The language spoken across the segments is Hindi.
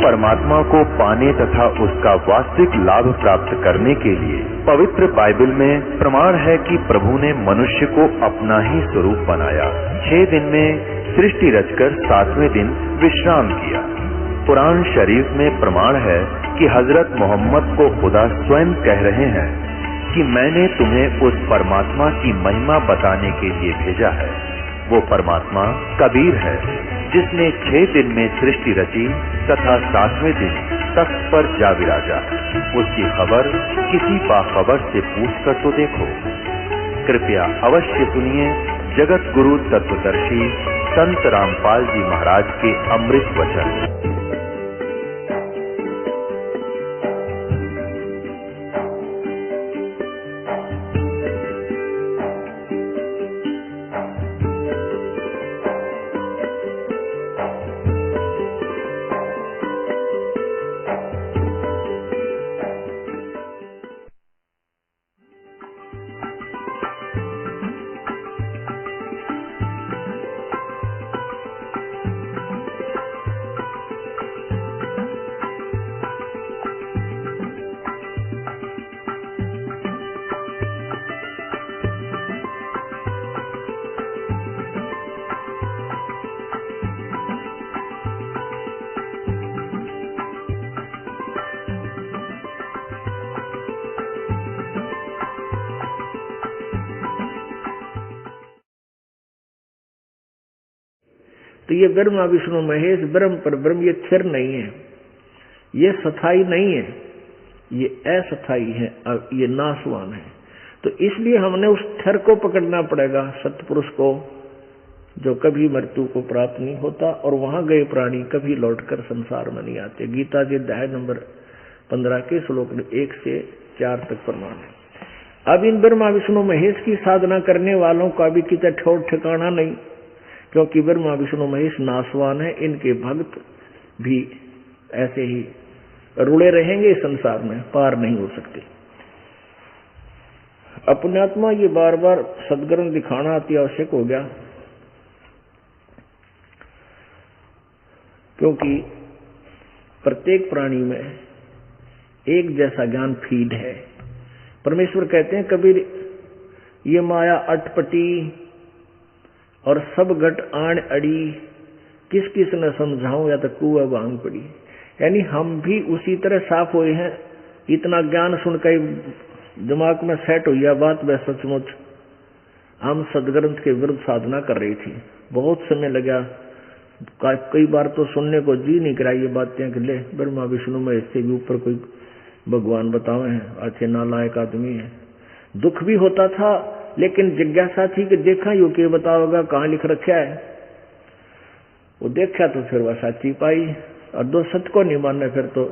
परमात्मा को पाने तथा उसका वास्तविक लाभ प्राप्त करने के लिए पवित्र बाइबल में प्रमाण है कि प्रभु ने मनुष्य को अपना ही स्वरूप बनाया। 6 दिन में सृष्टि रचकर 7वें दिन विश्राम किया। कुरान शरीफ में प्रमाण है कि हजरत मोहम्मद को खुदा स्वयं कह रहे हैं कि मैंने तुम्हें उस परमात्मा की महिमा बताने के लिए भेजा है। वो परमात्मा कबीर है जिसने 6 दिन में सृष्टि रची तथा 7वें दिन तख्त पर जा विराजा। उसकी खबर किसी बाखबर से पूछ कर तो देखो। कृपया अवश्य सुनिए जगत गुरु तत्वदर्शी संत रामपाल जी महाराज के अमृत वचन। तो ये ब्रह्मा विष्णु महेश ब्रह्म पर ब्रह्म ये स्थिर नहीं है, ये स्थायी नहीं है, ये अस्थायी है, ये नाशवान है। तो इसलिए हमने उस स्थिर को पकड़ना पड़ेगा, सत्पुरुष को, जो कभी मृत्यु को प्राप्त नहीं होता। और वहां गए प्राणी कभी लौटकर संसार में नहीं आते। गीता जी अध्याय नंबर 15 के श्लोक 1 से 4 तक प्रमाण है। अब इन ब्रह्मा विष्णु महेश की साधना करने वालों का भी कितना ठोर ठिकाना नहीं, क्योंकि ब्रह्मा विष्णु महेश नाशवान है। इनके भक्त भी ऐसे ही रुड़े रहेंगे, संसार में पार नहीं हो सकते। अपने आत्मा ये बार बार सदग्रंथ दिखाना अति आवश्यक हो गया, क्योंकि प्रत्येक प्राणी में एक जैसा ज्ञान फीड है। परमेश्वर कहते हैं कबीर, ये माया अटपटी और सब घट आण अड़ी, किस किस न समझाऊं या तो कुआ भांग पड़ी। यानी हम भी उसी तरह साफ हुए हैं। इतना ज्ञान सुनकर दिमाग में सेट हुई है बात, वह सचमुच हम सदग्रंथ के विरुद्ध साधना कर रही थी। बहुत समय लगा, कई बार तो सुनने को जी नहीं करा ये बातें कि ले ब्रह्मा विष्णु में इससे भी ऊपर कोई भगवान बतावे हैं, अच्छे नालायक आदमी है। दुख भी होता था, लेकिन जिज्ञासा थी कि देखा यो के बताओगा, कहाँ लिख रखा है। वो देखा तो फिर वह सच्ची पाई, और दो सच को नहीं माने फिर तो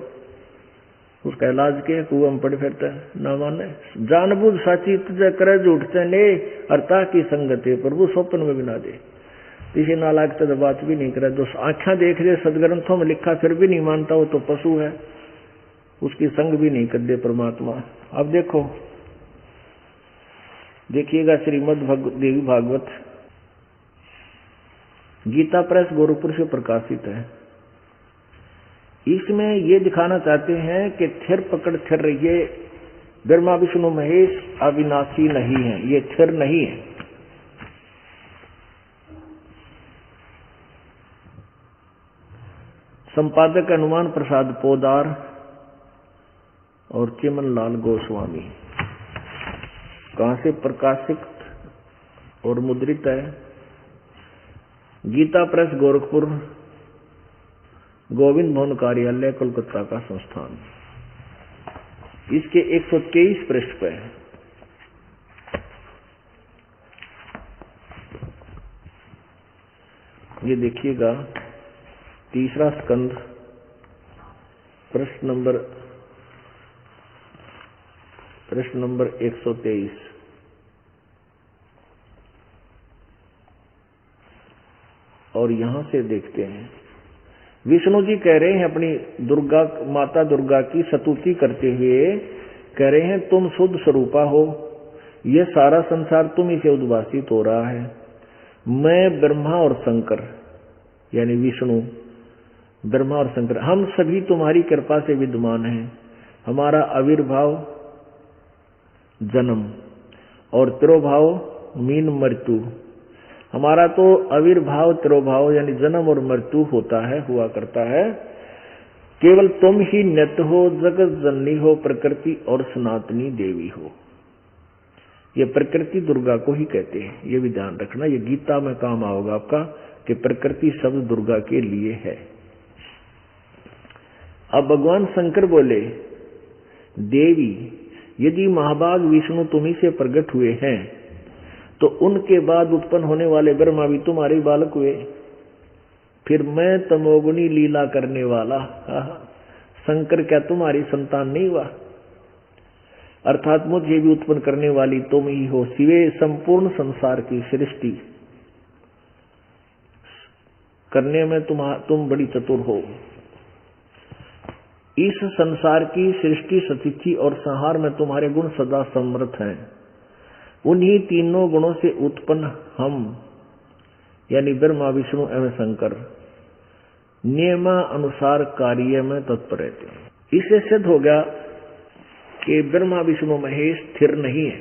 उसका इलाज के कुआं में पड़े फिरते ना माने। जानबूझ साची तुझे करे झूठते ने, अर्ता की संगति प्रभु स्वप्न में भी ना दे। किसी नालायक तो बात भी नहीं करे, जो आंखें देख रहे सदग्रंथों में लिखा फिर भी नहीं मानता, वो तो पशु है, उसकी संग भी नहीं कर दे परमात्मा। अब देखो, देखिएगा श्रीमद् देवी भागवत गीता प्रेस गोरखपुर से प्रकाशित है। इसमें ये दिखाना चाहते हैं कि थिर पकड़ थिर रहिए, ब्रह्मा विष्णु महेश अविनाशी नहीं है, ये थिर नहीं है। संपादक हनुमान प्रसाद पोदार और चिमन लाल गोस्वामी। कहां से प्रकाशित और मुद्रित है? गीता प्रेस गोरखपुर, गोविंद भवन कार्यालय कोलकाता का संस्थान। इसके 123 पृष्ठ पे है। ये देखिएगा, तीसरा स्कंद प्रश्न नंबर 123। और यहां से देखते हैं, विष्णु जी कह रहे हैं अपनी दुर्गा, माता दुर्गा की स्तुति करते हुए कह रहे हैं, तुम शुद्ध स्वरूपा हो, यह सारा संसार तुम ही से उद्भासित हो रहा है। मैं ब्रह्मा और शंकर यानी विष्णु ब्रह्मा और शंकर, हम सभी तुम्हारी कृपा से विद्यमान हैं। हमारा आविर्भाव जन्म और तिरोभाव मीन मृत्यु। हमारा तो आविर्भाव तिरोभाव यानी जन्म और मृत्यु होता है, हुआ करता है। केवल तुम ही नित्य हो, जगत जननी हो, प्रकृति और सनातनी देवी हो। ये प्रकृति दुर्गा को ही कहते हैं, ये भी ध्यान रखना। ये गीता में काम आओगा आपका कि प्रकृति शब्द दुर्गा के लिए है। अब भगवान शंकर बोले, देवी यदि महाभाग विष्णु तुम्ही से प्रकट हुए हैं तो उनके बाद उत्पन्न होने वाले ब्रह्मा भी तुम्हारे बालक हुए। फिर मैं तमोगुणी लीला करने वाला शंकर क्या तुम्हारी संतान नहीं हुआ? अर्थात मुझे भी उत्पन्न करने वाली तुम ही हो। शिवे संपूर्ण संसार की सृष्टि करने में तुम बड़ी चतुर हो। इस संसार की सृष्टि स्थिति और संहार में तुम्हारे गुण सदा समर्थ हैं। उन्हीं तीनों गुणों से उत्पन्न हम यानी ब्रह्मा विष्णु एवं शंकर नियमानुसार कार्य में तत्पर रहते हैं। इससे सिद्ध हो गया कि ब्रह्मा विष्णु महेश स्थिर नहीं है।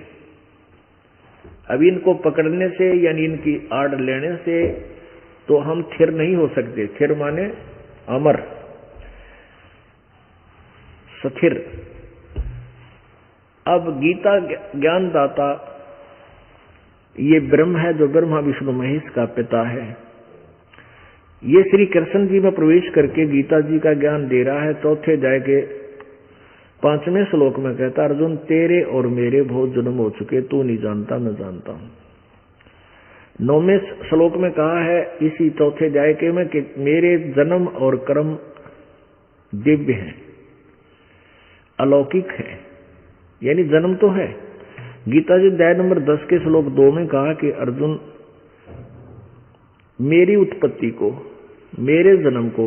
अब इनको पकड़ने से यानी इनकी आड़ लेने से तो हम स्थिर नहीं हो सकते। स्थिर माने अमर, स्थिर। अब गीता ज्ञानदाता ये ब्रह्म है जो ब्रह्मा विष्णु महेश का पिता है। ये श्री कृष्ण जी में प्रवेश करके गीता जी का ज्ञान दे रहा है। चौथे अध्याय के 5वें श्लोक में कहता, अर्जुन तेरे और मेरे बहुत जन्म हो चुके, तू नहीं जानता मैं जानता हूं। 9वें श्लोक में कहा है इसी चौथे अध्याय के में कि मेरे जन्म और कर्म दिव्य हैं, अलौकिक है, यानी जन्म तो है। गीता जी अध्याय नंबर 10 के श्लोक 2 में कहा कि अर्जुन मेरी उत्पत्ति को, मेरे जन्म को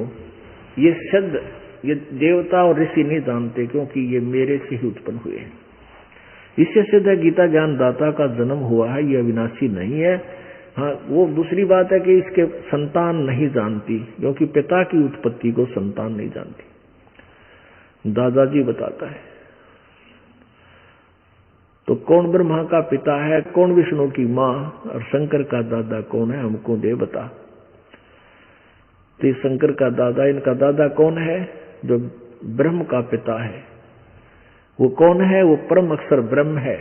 ये सिद्ध, ये देवता और ऋषि नहीं जानते क्योंकि ये मेरे से ही उत्पन्न हुए हैं। इससे सिद्ध है गीता ज्ञानदाता का जन्म हुआ है, ये अविनाशी नहीं है। हाँ, वो दूसरी बात है कि इसके संतान नहीं जानती क्योंकि पिता की उत्पत्ति को संतान नहीं जानती। दादाजी बताता है तो कौन ब्रह्मा का पिता है, कौन विष्णु की माँ और शंकर का दादा कौन है, हमको दे बता। तो शंकर का दादा, इनका दादा कौन है? जो ब्रह्म का पिता है। वो कौन है? वो परम अक्षर ब्रह्म है,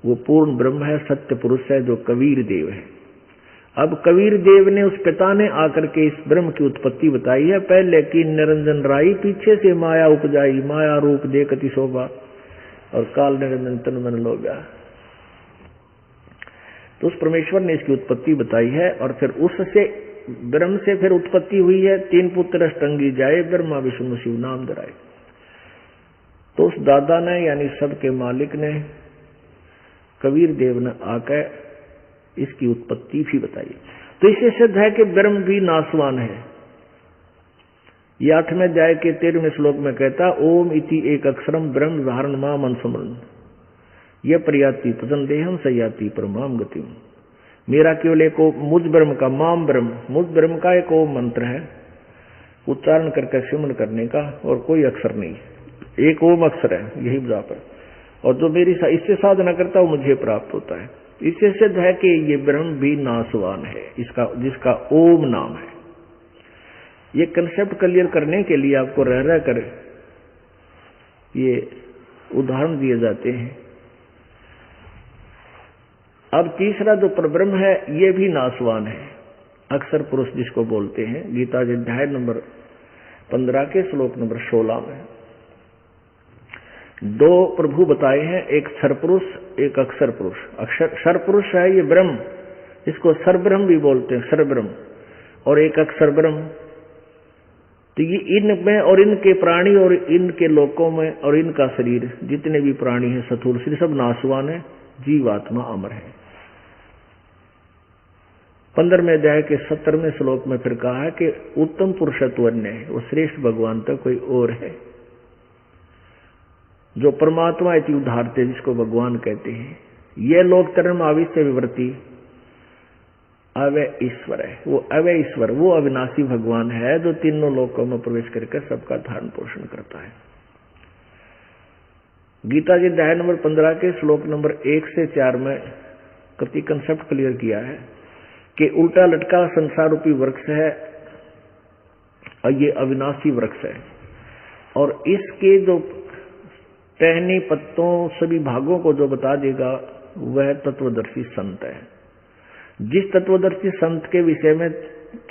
वो पूर्ण ब्रह्म है, सत्य पुरुष है जो कबीर देव है। अब कबीर देव ने, उस पिता ने आकर के इस ब्रह्म की उत्पत्ति बताई है। पहले की निरंजन राई, पीछे से माया उपजाई, माया रूप देखती शोभा और काल निरंजन तन मन लोगा। तो उस परमेश्वर ने इसकी उत्पत्ति बताई है और फिर उससे ब्रह्म से फिर उत्पत्ति हुई है। 3 पुत्र अष्टंगी जाए, ब्रह्मा विष्णु शिव नाम धराए। तो उस दादा ने यानी सबके मालिक ने, कबीर देव ने आकर इसकी उत्पत्ति भी बताई। तो इससे सिद्ध है कि ब्रह्म भी नाशवान है। ये 8वें अध्याय के 13वें श्लोक में कहता, ओम इति एक अक्षरम ब्रह्म धारण मां मन स्मरण ये प्रयाति तजन देहम सयाति परमाम गतिम। मेरा केवल एक मुझ ब्रह्म का, माम ब्रह्म, मुझ ब्रह्म का एक ओम मंत्र है, उच्चारण करके सिमरन करने का, और कोई अक्षर नहीं, एक ओम अक्षर है, यही बराबर। और जो मेरी इससे साधना करता है मुझे प्राप्त होता है। इससे सिद्ध है कि ये ब्रह्म भी नाशवान है, इसका जिसका ओम नाम है। ये कंसेप्ट क्लियर करने के लिए आपको रह रह कर ये उदाहरण दिए जाते हैं। अब तीसरा जो परब्रह्म है ये भी नाशवान है, अक्षर पुरुष जिसको बोलते हैं। गीता अध्याय नंबर 15 के श्लोक नंबर 16 में 2 प्रभु बताए हैं, एक क्षर पुरुष, एक अक्षर पुरुष। क्षर पुरुष है ये ब्रह्म, इसको सर्वब्रह्म भी बोलते हैं, सर्वब्रह्म, और एक अक्षर ब्रह्म। तो ये इनमें और इनके प्राणी और इनके लोकों में और इनका शरीर जितने भी प्राणी हैं स्थूल शरीर सब नाशवान है, जीवात्मा अमर है। 15वें अध्याय के 17वें श्लोक में फिर कहा है कि उत्तम पुरुषत्व अन्य है, वो श्रेष्ठ भगवान तक कोई और है। जो परमात्मा इति उदाहरते, जिसको भगवान कहते हैं। ये लोग तरम आविश्य विवृत्ति अव्यय ईश्वर है। वो अव्यय ईश्वर, वो अविनाशी भगवान है जो तीनों लोकों में प्रवेश करके सबका धारण पोषण करता है। गीता जी अध्याय नंबर 15 के श्लोक नंबर 1 से 4 में कति कंसेप्ट क्लियर किया है कि उल्टा लटका संसार रूपी वृक्ष है और ये अविनाशी वृक्ष है, और इसके जो टहनी पत्तों सभी भागों को जो बता देगा वह तत्वदर्शी संत है। जिस तत्वदर्शी संत के विषय में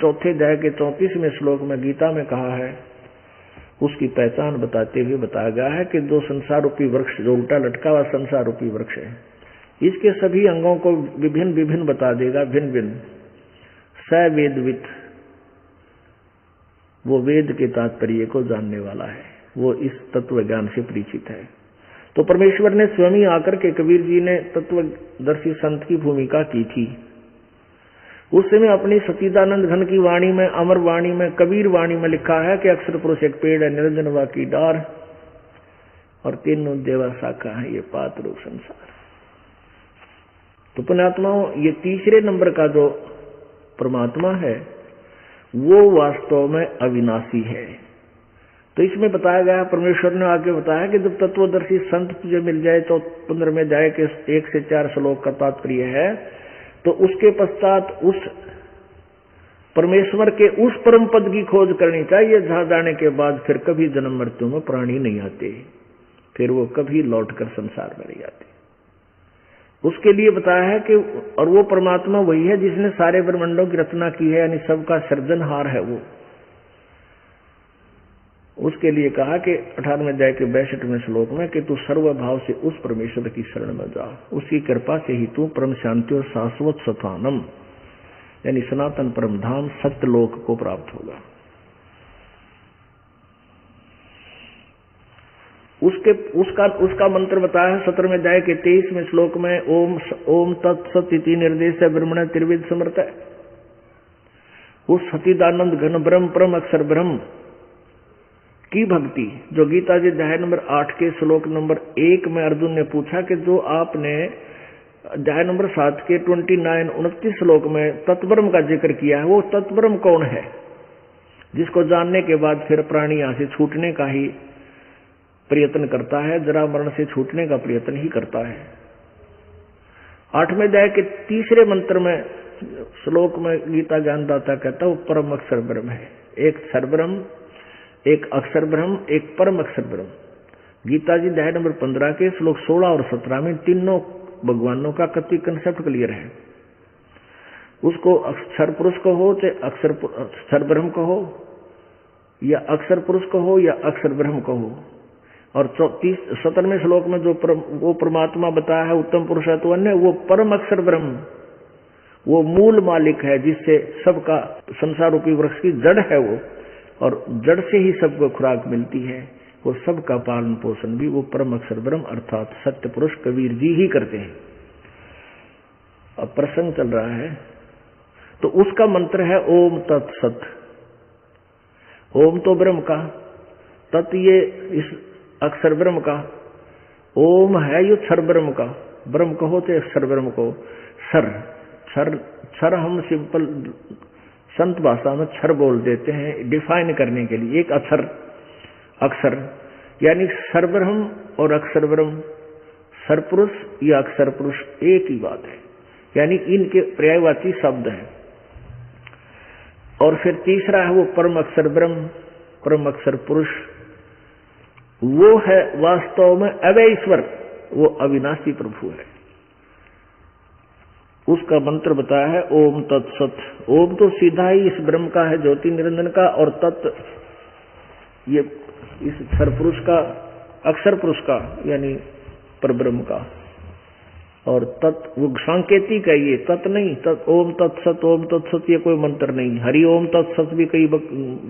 चौथे अध्याय के 34वें श्लोक में गीता में कहा है, उसकी पहचान बताते हुए बताया गया है कि जो संसार रूपी वृक्ष, जो उल्टा लटका हुआ संसार रूपी वृक्ष है, इसके सभी अंगों को विभिन्न विभिन्न बता देगा, भिन्न भिन्न। स वेदविद, वो वेद के तात्पर्य को जानने वाला है, वो इस तत्व ज्ञान से परिचित है। तो परमेश्वर ने स्वयं ही आकर के कबीर जी ने तत्वदर्शी संत की भूमिका की थी। उस समय अपनी सतीदानंद घन की वाणी में, अमर वाणी में, कबीर वाणी में लिखा है कि अक्षर पुरुष एक पेड़ है, निरंजन वा की डार, और तीनों देवा शाखा है ये पात रूप संसार। तो पुण्यात्माओं, ये तीसरे नंबर का जो परमात्मा है वो वास्तव में अविनाशी है। तो इसमें बताया गया, परमेश्वर ने आगे बताया कि जब तत्वदर्शी संत तुझे मिल जाए तो 15वें अध्याय के 1 से 4 श्लोक का तात्पर्य है, तो उसके पश्चात उस परमेश्वर के उस परम पद की खोज करनी चाहिए जहां जाने के बाद फिर कभी जन्म मृत्यु में प्राणी नहीं आते, फिर वो कभी लौटकर संसार में नहीं आते। उसके लिए बताया है कि और वो परमात्मा वही है जिसने सारे ब्रह्मांडों की रचना की है, यानी सबका सृजनहार है वो। उसके लिए कहा कि 18वें अध्याय के 62वें श्लोक में कि तू सर्वभाव से उस परमेश्वर की शरण में जा, उसकी कृपा से ही तू परम शांति और शाश्वत स्थानम यानी सनातन परम धाम सत्यलोक को प्राप्त होगा। उसका मंत्र बताया है 17वें अध्याय के 23वें श्लोक में, ओम तत्सत इति निर्देश ब्रह्मण त्रिविध समर्थ है। उस सतीदानंद घन ब्रह्म परम अक्षर ब्रह्म की भक्ति, जो गीता जी अध्याय नंबर 8 के श्लोक नंबर 1 में अर्जुन ने पूछा कि जो आपने अध्याय नंबर 7 के 29-29 श्लोक में तत्ब्रह्म का जिक्र किया है, वो तत्ब्रह्म कौन है जिसको जानने के बाद फिर प्राणी यहां से छूटने का ही प्रयत्न करता है, जरा मरण से छूटने का प्रयत्न ही करता है। 8वें अध्याय के 3रे मंत्र में श्लोक में गीता ज्ञानदाता कहता है वो परम अक्षर ब्रह्म है। एक सरब्रह्म, एक अक्षर ब्रह्म, एक परम अक्षर ब्रह्म। गीता जी अध्याय नंबर 15 के श्लोक 16 और 17 में तीनों भगवानों का कति कंसेप्ट क्लियर है। उसको अक्षर पुरुष कहो, चाहे अक्षर ब्रह्म कहो, या अक्षर पुरुष कहो, या अक्षर ब्रह्म कहो। और 17वें श्लोक में जो वो परमात्मा बताया है उत्तम पुरुषत्व अन्य, वो परम अक्षर ब्रह्म, वो मूल मालिक है जिससे सबका संसार रूपी वृक्ष की जड़ है वो, और जड़ से ही सबको खुराक मिलती है, वो सबका पालन पोषण भी वो परम अक्षर ब्रह्म अर्थात सत्य पुरुष कबीर जी ही करते हैं। अब प्रसंग चल रहा है तो उसका मंत्र है ओम तत्सत। ओम तो ब्रह्म का, तत् ये इस अक्षर ब्रह्म का, ओम है ये क्षर ब्रह्म का, ब्रह्म कहो तो अक्षर ब्रह्म को, क्षर हम सिंपल संत भाषा में क्षर बोल देते हैं डिफाइन करने के लिए। एक अक्षर यानी सर्वब्रह्म और अक्षर ब्रह्म, सरपुरुष या अक्षर पुरुष एक ही बात है, यानी इनके पर्यायवाची शब्द हैं। और फिर तीसरा है वो परम अक्षर ब्रह्म, परम अक्षर पुरुष, वो है वास्तव में अव्यय ईश्वर, वो अविनाशी प्रभु है। उसका मंत्र बताया है ओम तत्सत। ओम तो सीधा ही इस ब्रह्म का है, ज्योति निरंजन का, और तत् ये इस सरपुरुष का, अक्षर पुरुष का यानी परब्रह्म का, और तत् वो सांकेतिक है, ये तत् नहीं। तत् ओम तत्सत, ओम तत्सत ये कोई मंत्र नहीं। हरि ओम तत्सत भी कई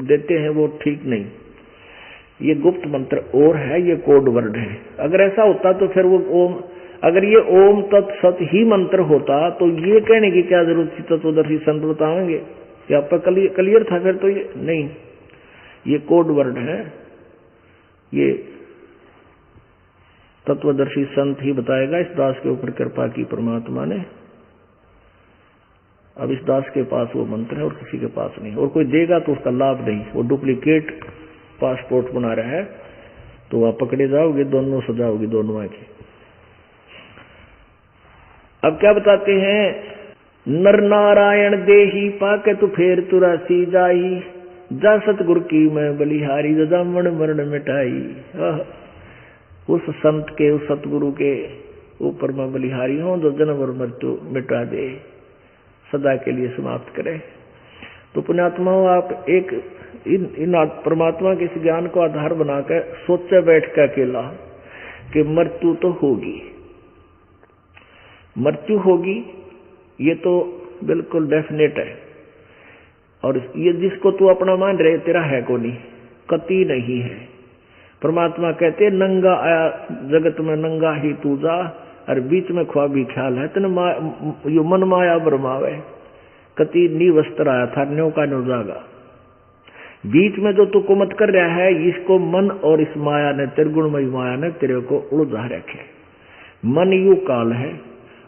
देते हैं, वो ठीक नहीं, ये गुप्त मंत्र और है, ये कोड वर्ड है। अगर ऐसा होता तो फिर वो ओम, अगर ये ओम तत्सत ही मंत्र होता तो ये कहने की क्या जरूरत थी, तत्वदर्शी संत बताएंगे कि आपका क्लियर था। फिर तो ये नहीं, ये कोड वर्ड है, ये तत्वदर्शी संत ही बताएगा। इस दास के ऊपर कृपा की परमात्मा ने। अब इस दास के पास वो मंत्र है और किसी के पास नहीं, और कोई देगा तो उसका लाभ नहीं, वो डुप्लीकेट पासपोर्ट बना रहा है, तो वह पकड़े जाओगे, दोनों सजाओगे दोनों आंखें। अब क्या बताते हैं, नर नारायण देही पाके तू फेर तुरासी जाई, जा सतगुरु की मैं बलिहारी, जामन मरण मिटाई। उस संत के, उस सतगुरु के ऊपर मैं बलिहारी हूं जो जन्म और मृत्यु मिटा दे, सदा के लिए समाप्त करे। तो पुण्यात्माओं, आप एक इन परमात्मा के इस ज्ञान को आधार बनाकर सोचे बैठ के अकेला कि मृत्यु तो होगी, मृत्यु होगी, ये तो बिल्कुल डेफिनेट है। और ये जिसको तू अपना मान रहे तेरा है को नहीं, कति नहीं है। परमात्मा कहते नंगा आया जगत में नंगा ही तू जा, और बीच में ख्वाबी ख्याल है तेन यो मन माया भरमावे, कति नी वस्त्र आया था न्यो का न्यो जागा। बीच में जो तू कुमत कर रहा है, इसको मन और इस माया ने, त्रिगुणमयी माया ने तेरे को उलझा रखे। मन यू काल है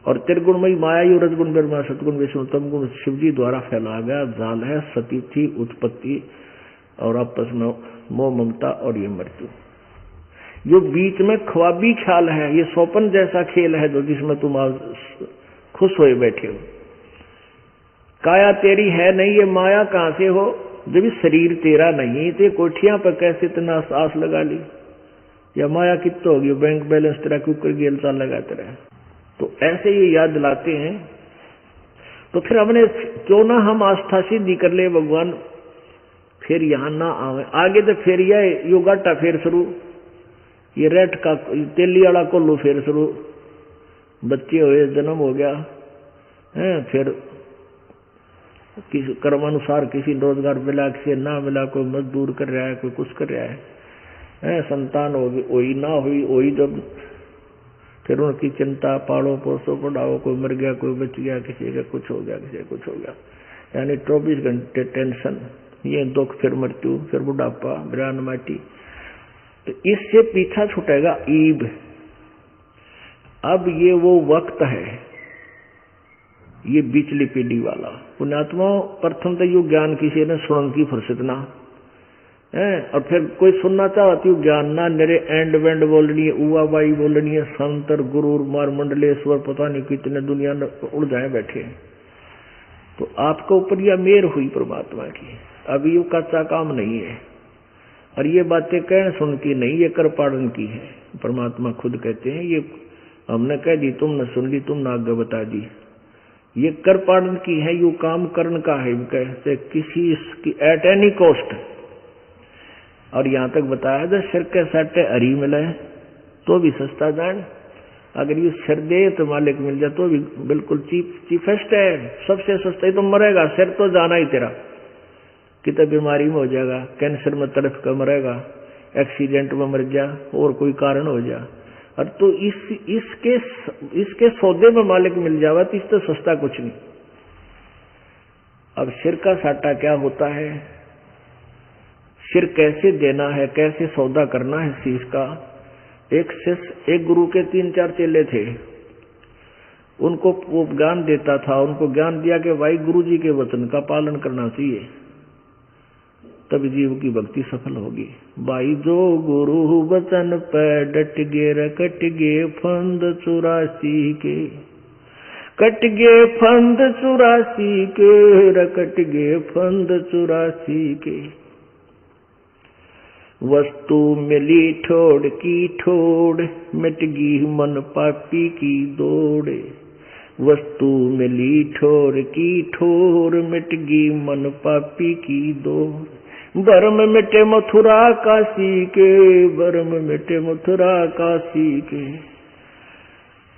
और त्रिगुणमयी माया यू रजगुण ब्रह्मा सतगुण विष्णु तमगुण शिव जी द्वारा फैला गया जाल है, सती थी उत्पत्ति और आपस में मोह ममता और ये मृत्यु। जो बीच में ख्वाबी ख्याल है, ये स्वप्न जैसा खेल है जो जिसमें तुम खुश होए बैठे हो। काया तेरी है नहीं, ये माया कहां से हो, जब शरीर तेरा नहीं तो कोठियां पर कैसे इतना आस लगा ली, या माया कितना होगी, बैंक बैलेंस तेरा कुकर गेल चाल लगाते रहे। तो ऐसे ये याद दिलाते हैं। तो फिर हमने क्यों ना हम आस्था सिद्धि कर ले भगवान, फिर यहां ना आवे आगे, तो फिर यह योगाटा फिर शुरू, ये रेट का तेली वाला कोल्लू फिर शुरू, बच्चे हुए जन्म हो गया है, फिर किसी कर्मानुसार किसी रोजगार मिला, किसी ना मिला, कोई मजदूर कर रहा है, कोई कुछ कर रहा है, संतान होगी वही ना हुई वही, जब फिर उनकी चिंता, पालो पोसो पढ़ाओ, कोई मर गया कोई बच गया, किसी का कुछ हो गया किसी का कुछ हो गया, यानी 24 घंटे टेंशन, ये दुख, फिर मृत्यु, फिर बुढ़ापा, बिरान माटी। तो इससे पीछा छूटेगा ईब। अब ये वो वक्त है, ये बिचली पीढ़ी वाला। पुण्यात्माओं, प्रथम तो यू ज्ञान किसी ने सुन की फुर्सत ना है, और फिर कोई सुनना चाहती हूँ ज्ञान ना, मेरे एंड वेंड बोलनी है, उवा बाई बोलनी है, संतर गुरु मार मंडलेश्वर पता नहीं कितने दुनिया में उलझाए बैठे हैं। तो आपके ऊपर यह मेहर हुई परमात्मा की, अभी यू कच्चा काम नहीं है, और ये बातें कहने सुन की नहीं, ये कर पाड़न की है। परमात्मा खुद कहते हैं, ये हमने कह दी तुमने सुन ली, तुमने आगे बता दी, ये कर पाड़न की है, यू काम करन का है, कहते किसी की एट एनी कॉस्ट। और यहां तक बताया था सिर के साटे हरी मिले तो भी सस्ता जान, अगर ये सिर दे तो मालिक मिल जाए तो भी बिल्कुल चीफेस्ट है, सबसे सस्ता ही। तो मरेगा, सिर तो जाना ही तेरा, कितने बीमारी में हो जाएगा, कैंसर में तड़फ कर मरेगा, एक्सीडेंट में मर जा, और कोई कारण हो जा, और तो इसके सौदे में मालिक मिल जावा तो इससे सस्ता कुछ नहीं। अब सिर का साटा क्या होता है, सिर कैसे देना है, कैसे सौदा करना है शीश का। एक गुरु के 3-4 चेले थे, उनको वो ज्ञान देता था, उनको ज्ञान दिया कि भाई गुरु जी के वचन का पालन करना चाहिए, तब जीव की भक्ति सफल होगी। भाई जो गुरु वचन पे डट गे, रकट गे फंद 84 के, कट गे फंद 84 के, रकट गे फंद 84 के। वस्तु मिली ठोड़ की ठोड़, मिट गई मन पापी की दौड़। वस्तु मिली ठोर की ठोर, मिट गई मन पापी की दौड़। बरम मिटे मथुरा काशी के, बरम मिटे मथुरा काशी के।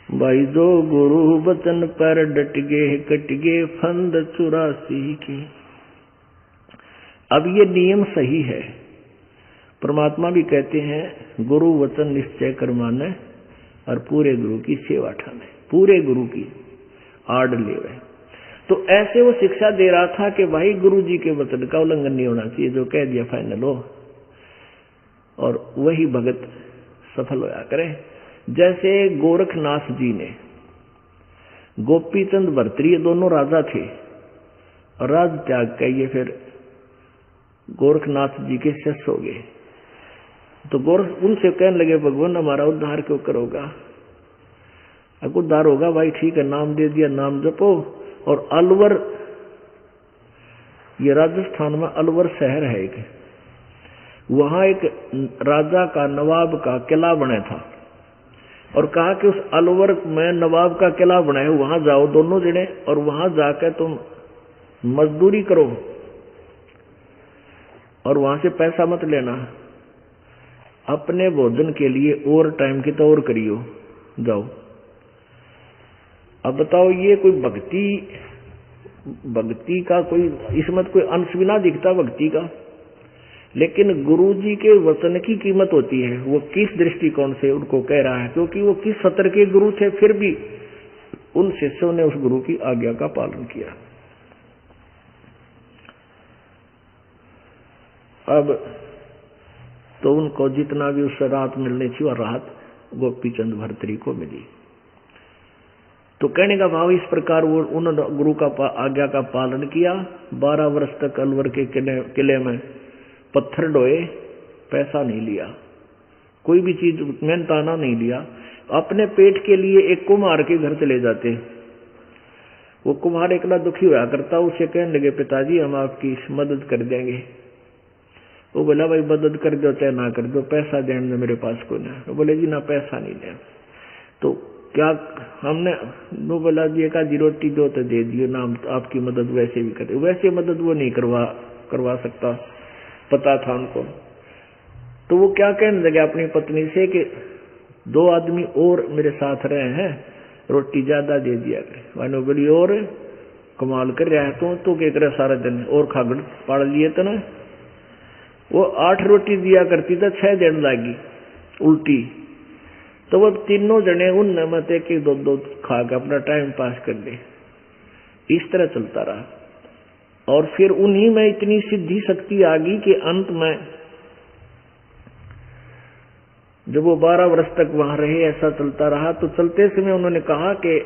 भाई जो गुरु वचन पर डट गे, कट गे फंद 84 के। अब ये नियम सही है, परमात्मा भी कहते हैं गुरु वचन निश्चय कर माने, और पूरे गुरु की सेवा ठाने, पूरे गुरु की आड़ लेवे। तो ऐसे वो शिक्षा दे रहा था कि भाई गुरु जी के वचन का उल्लंघन नहीं होना चाहिए, जो कह दिया फाइनल हो, और वही भगत सफल होया करे। जैसे गोरखनाथ जी ने, गोपीचंद भर्तृहरि दोनों राजा थे, और राज त्याग के ये फिर गोरखनाथ जी के शिष्य हो गए। तो गोरख उनसे कहने लगे भगवान हमारा उद्धार क्यों करोगा? अब उद्धार होगा भाई ठीक है, नाम दे दिया, नाम जपो। और अलवर, ये राजस्थान में अलवर शहर है एक, वहां एक राजा का नवाब का किला बना था और कहा कि उस अलवर में नवाब का किला बना है, वहां जाओ दोनों जने और वहां जाकर तुम मजदूरी करो और वहां से पैसा मत लेना, अपने भोजन के लिए और टाइम की तो और करियो, जाओ। अब बताओ ये कोई भक्ति का कोई इसमें कोई अंश भी ना दिखता भक्ति का, लेकिन गुरु जी के वचन की कीमत होती है। वो किस दृष्टिकोण से उनको कह रहा है, क्योंकि वो किस सत्र के गुरु थे, फिर भी उन शिष्यों ने उस गुरु की आज्ञा का पालन किया। अब तो उनको जितना भी उस रात मिलनी थी और रात गोपीचंद भर्तरी को मिली। तो कहने का भाव इस प्रकार वो उन्होंने गुरु का आज्ञा का पालन किया। 12 वर्ष तक अलवर के किले में पत्थर ढोए, पैसा नहीं लिया, कोई भी चीज मेहनताना नहीं लिया। अपने पेट के लिए एक कुम्हार के घर चले जाते, वो कुम्हार इतना दुखी हुआ करता, उसे कहने लगे पिताजी हम आपकी मदद कर देंगे। वो बोला भाई मदद कर दो चाहे ना कर दो, पैसा देने में मेरे पास को ना। वो बोले जी ना पैसा नहीं दे। तो क्या हमने, वो बोला जी एक आधी रोटी दो तो दे दियो ना, हम आपकी मदद वैसे भी करते। वैसे मदद वो नहीं करवा सकता, पता था उनको। तो वो क्या कहने लगे अपनी पत्नी से कि 2 आदमी और मेरे साथ रहे हैं, रोटी ज्यादा दे दिया करे। मानो बोली और कमाल कर रहा है तो क्या करे सारा दिन और खागड़ पाड़ लिए तो ना। वो 8 रोटी दिया करती था, 6 दिन लागी उल्टी। तो वो तीनों जने उन नमत एक 2 खा के अपना टाइम पास कर ले। इस तरह चलता रहा और फिर उन्हीं में इतनी सिद्धि शक्ति आ गई कि अंत में जब वो 12 वर्ष तक वहां रहे, ऐसा चलता रहा। तो चलते समय उन्होंने कहा कि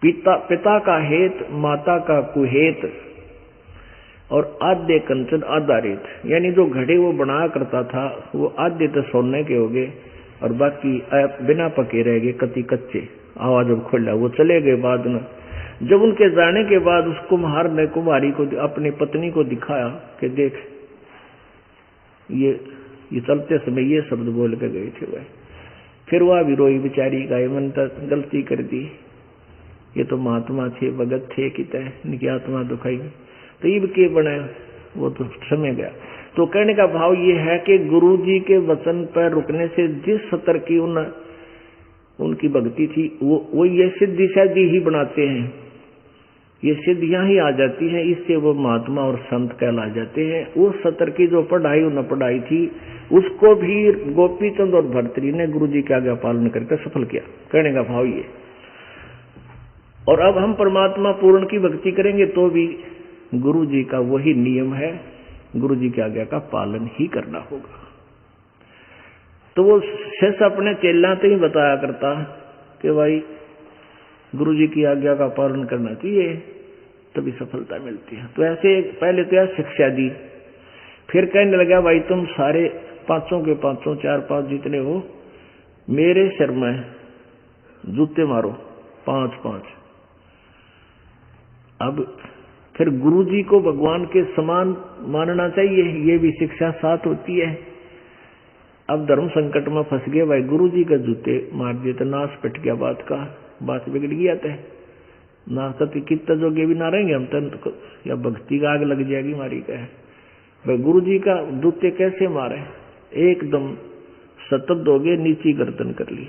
पिता का हेत माता का कुहेत और आधे कंचन आधा रेत, यानी जो घड़े वो बनाया करता था वो आधे तो सोने के हो गए और बाकी बिना पके रह गए, कति कच्चे। आवाज जब खोला वो चले गए। बाद में जब उनके जाने के बाद उस कुम्हार ने कुम्हारी को अपनी पत्नी को दिखाया कि देख ये चलते समय ये शब्द बोल के गए थे वह। फिर वह भी रोई बेचारी, गाय मन तक गलती कर दी, ये तो महात्मा थे, भगत थे, कितने इनकी आत्मा दुखाई, तो ईब के बने वो तो समय गया। तो कहने का भाव ये है कि गुरु जी के वचन पर रुकने से जिस सतर की उनकी भक्ति थी वो ये सिद्धि शादी ही बनाते हैं, ये सिद्धियां ही आ जाती हैं, इससे वो महात्मा और संत कहला जाते हैं। वो सतर की जो पढ़ाई न पढ़ाई थी उसको भी गोपीचंद और भर्तरी ने गुरु जी के आज्ञा पालन करके सफल किया। कहने का भाव ये। और अब हम परमात्मा पूर्ण की भक्ति करेंगे तो भी गुरु जी का वही नियम है, गुरु जी की आज्ञा का पालन ही करना होगा। तो वो शेष अपने चेला तो ही बताया करता कि भाई गुरु जी की आज्ञा का पालन करना चाहिए, तभी सफलता मिलती है। तो ऐसे पहले तो यह शिक्षा दी, फिर कहने लगा भाई तुम सारे 5 के 5 4-5 जितने हो मेरे सिर में जूते मारो 5-5। अब फिर गुरु जी को भगवान के समान मानना चाहिए, ये भी शिक्षा साथ होती है। अब धर्म संकट में फंस गए भाई, गुरु जी का जूते मार दिए तो नाश पिट गया, बात बिगड़ गया था ना, कति कितना जोगे भी ना रहेंगे हम तो, या भक्ति का आग लग जाएगी हमारी। कहे भाई गुरु जी का जूते कैसे मारे, एकदम सतत दोगे नीची गर्दन कर ली।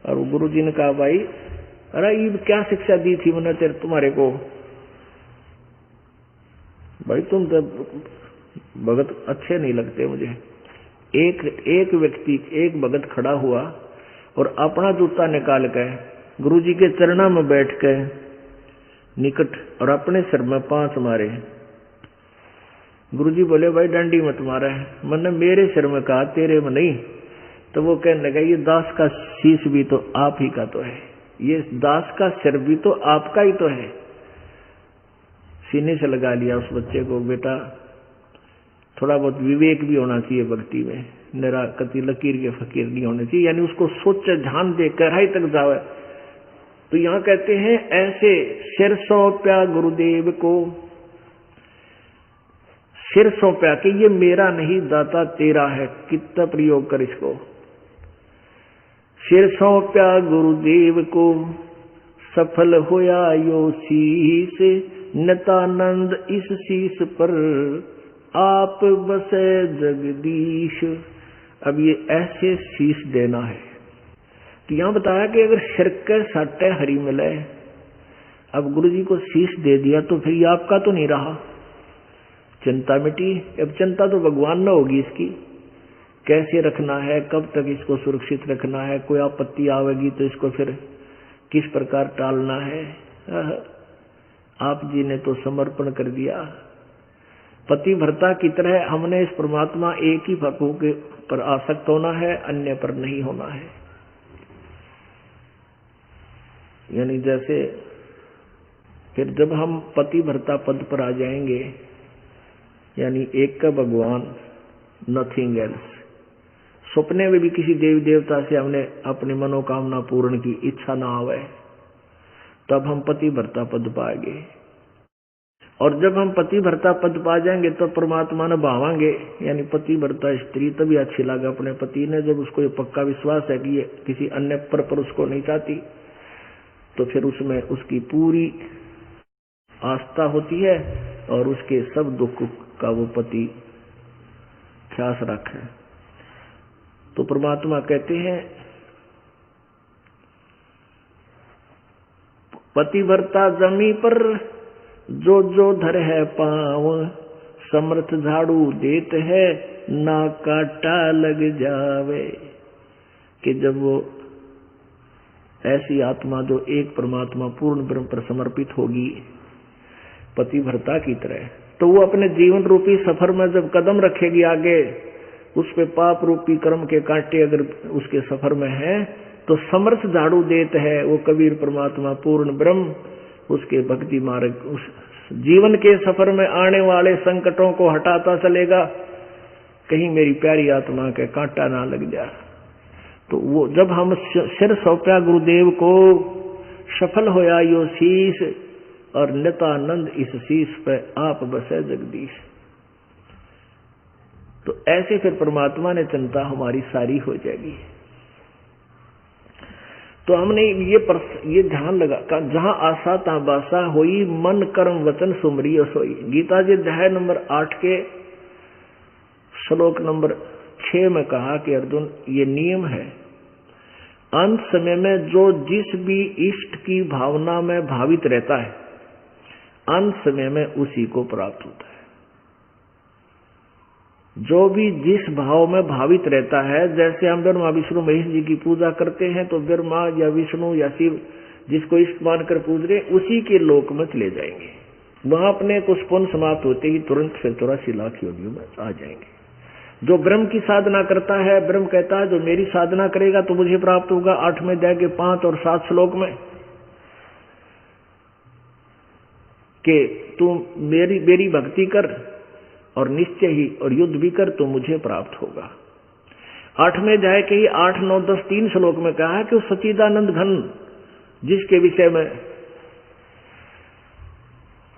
और गुरु जी ने कहा भाई अरे ये क्या शिक्षा दी थी मैंने तेरे तुम्हारे को, भाई तुम तो भगत अच्छे नहीं लगते मुझे। एक व्यक्ति एक भगत खड़ा हुआ और अपना जूता निकाल के गुरु जी के चरणों में बैठ के निकट और अपने सिर में 5 मारे। गुरु जी बोले भाई डंडी मत मारे, मैंने मेरे सिर में कहा तेरे में नहीं। तो वो कहने लगा ये दास का शीश भी तो आप ही का तो है, ये दास का सिर भी तो आपका ही तो है। सीने से लगा लिया उस बच्चे को, बेटा थोड़ा बहुत विवेक भी होना चाहिए भक्ति में, निरा कति लकीर के फकीर नहीं होने चाहिए, यानी उसको सोच ध्यान दे गहराई तक जावे। तो यहां कहते हैं ऐसे सिर सौंपया गुरुदेव को, सिर सौंपया कि ये मेरा नहीं दाता तेरा है, कितना प्रयोग कर इसको। सिर सौंपया गुरुदेव को सफल होया यो शीस, नितानंद इस शीस पर आप बसे जगदीश। अब ये ऐसे शीश देना है। तो यहां बताया कि अगर सिर के साटे हरी मिले, अब गुरु जी को शीश दे दिया तो फिर ये आपका तो नहीं रहा, चिंता मिटी। अब चिंता तो भगवान न होगी इसकी, कैसे रखना है, कब तक इसको सुरक्षित रखना है, कोई आपत्ति आवेगी तो इसको फिर किस प्रकार टालना है। आप जी ने तो समर्पण कर दिया। पति भर्ता की तरह हमने इस परमात्मा एक ही भक्तों के पर आसक्त होना है, अन्य पर नहीं होना है। यानी जैसे फिर जब हम पति भर्ता पद पर आ जाएंगे, यानी एक का भगवान, नथिंग एल्स। सपने में भी किसी देवी देवता से हमने अपनी मनोकामना पूर्ण की इच्छा ना आवे, तब हम पति भर्ता पद पाएंगे। और जब हम पति भर्ता पद पा जाएंगे तो परमात्मा ने भावांगे, यानी पति भर्ता स्त्री तभी अच्छी लगे अपने पति ने, जब उसको ये पक्का विश्वास है कि ये किसी अन्य पर उसको नहीं चाहती, तो फिर उसमें उसकी पूरी आस्था होती है और उसके सब दुख का वो पति ख्यास रखे। तो परमात्मा कहते हैं पतिव्रता जमी पर जो जो धर है पाँव, समर्थ झाड़ू देत है ना काटा लग जावे। कि जब वो ऐसी आत्मा जो एक परमात्मा पूर्ण ब्रह्म पर समर्पित होगी पतिव्रता की तरह, तो वो अपने जीवन रूपी सफर में जब कदम रखेगी आगे, उस पे पाप रूपी कर्म के कांटे अगर उसके सफर में है तो समर्थ झाड़ू देते है वो कबीर परमात्मा पूर्ण ब्रह्म, उसके भक्ति मार्ग, उस जीवन के सफर में आने वाले संकटों को हटाता चलेगा, कहीं मेरी प्यारी आत्मा के कांटा ना लग जाए। तो वो जब हम सिर सौंपया गुरुदेव को, सफल होया यो शीश, और नितानंद इस शीश पे आप बसे जगदीश। तो ऐसे फिर परमात्मा ने चिंता हमारी सारी हो जाएगी। तो हमने ये ध्यान लगा, जहां आशा ता बासा होई, मन कर्म वचन सुमरी सोई। गीता जी अध्याय नंबर 8 के श्लोक नंबर 6 में कहा कि अर्जुन ये नियम है, अंत समय में जो जिस भी इष्ट की भावना में भावित रहता है, अंत समय में उसी को प्राप्त होता है। जो भी जिस भाव में भावित रहता है, जैसे हम ब्रह्मा विष्णु महेश जी की पूजा करते हैं तो ब्रह्मा या विष्णु या शिव जिसको इष्ट मानकर पूज रहे, उसी के लोक में चले जाएंगे। वहां अपने कुछ पुण्य समाप्त होते ही तुरंत फिर 84 लाख योनियों में आ जाएंगे। जो ब्रह्म की साधना करता है, ब्रह्म कहता है जो मेरी साधना करेगा तो मुझे प्राप्त होगा। 8वें अध्याय के 5 और 7 श्लोक में कि तू मेरी भक्ति कर और निश्चय ही और युद्ध भी कर तो मुझे प्राप्त होगा। 8वें अध्याय के ही 8, 9, 10 3 श्लोक में कहा है कि उस सच्चिदानंद घन जिसके विषय में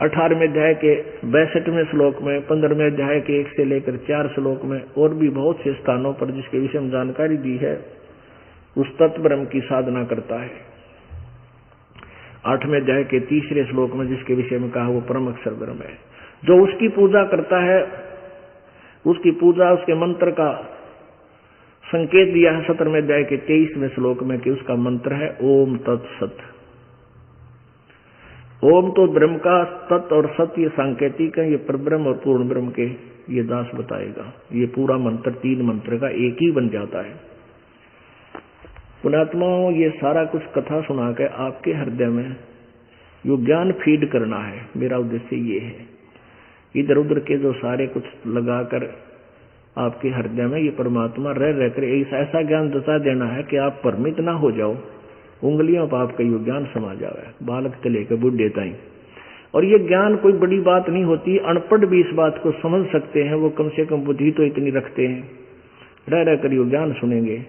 18वें अध्याय के 62वें श्लोक में, 15वें अध्याय के 1 से लेकर 4 श्लोक में और भी बहुत से स्थानों पर जिसके विषय में जानकारी दी है, उस तत्व ब्रह्म की साधना करता है। 8वें अध्याय के 3रे श्लोक में जिसके विषय में कहा वो परम अक्षर ब्रह्म है। जो उसकी पूजा करता है, उसकी पूजा, उसके मंत्र का संकेत दिया है 17वें अध्याय के 23वें श्लोक में कि उसका मंत्र है ओम तत्सत। ओम तो ब्रह्म का, तत् और सत ये सांकेतिक है, ये परब्रह्म और पूर्ण ब्रह्म के ये दास बताएगा। ये पूरा मंत्र 3 मंत्र का एक ही बन जाता है। पुण्यात्माओं, ये सारा कुछ कथा सुना के आपके हृदय में यो ज्ञान फीड करना है, मेरा उद्देश्य ये है। इधर उधर के जो सारे कुछ लगाकर आपके हृदय में ये परमात्मा रह रहकर ऐसा ज्ञान दसा देना है कि आप भ्रमित ना हो जाओ उंगलियों पर आपका यो ज्ञान समा जावे, बालक से लेकर बुढ़े ताई। और ये ज्ञान कोई बड़ी बात नहीं होती, अनपढ़ भी इस बात को समझ सकते हैं, वो कम से कम बुद्धि तो इतनी रखते हैं, रह रह कर यो ज्ञान सुनेंगे।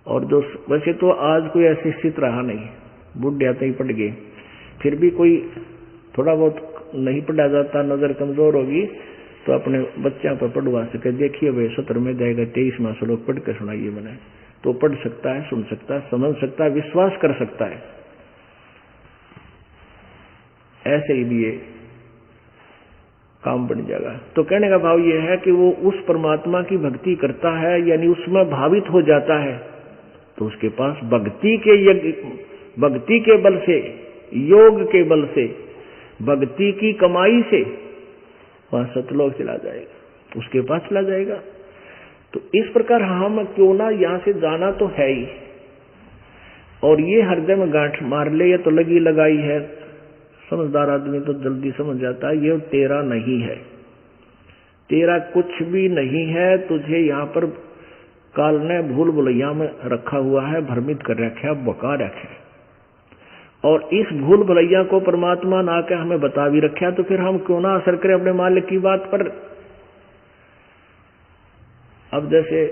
और जो वैसे तो आज कोई ऐसी स्थिति रहा नहीं, बुढ़े आते ही पढ़ गए, फिर भी कोई थोड़ा बहुत नहीं पढ़ा जाता, नजर कमजोर होगी तो अपने बच्चों पर पढ़वा सके। देखिए भाई 17 में जाएगा 23वां श्लोक पढ़ कर सुनाइए मैंने, तो पढ़ सकता है, सुन सकता है, समझ सकता है, विश्वास कर सकता है। ऐसे ही भी ये काम बन जाएगा। तो कहने का भाव ये है कि वो उस परमात्मा की भक्ति करता है, यानी उसमें भावित हो जाता है, तो उसके पास भक्ति के बल से, योग के बल से, भक्ति की कमाई से वहां सतलोक चला जाएगा, उसके पास चला जाएगा। तो इस प्रकार हम क्यों ना यहां से जाना तो है ही, और ये हृदय में गांठ मार ले, ये तो लगी लगाई है। समझदार आदमी तो जल्दी समझ जाता है ये तेरा नहीं है, तेरा कुछ भी नहीं है, तुझे यहाँ पर काल ने भूल भुलैया में रखा हुआ है, भ्रमित कर रखा है, बका रखा है। और इस भूल भुलैया को परमात्मा ना के हमें बता भी रखा, तो फिर हम क्यों ना असर करें अपने मालिक की बात पर। अब जैसे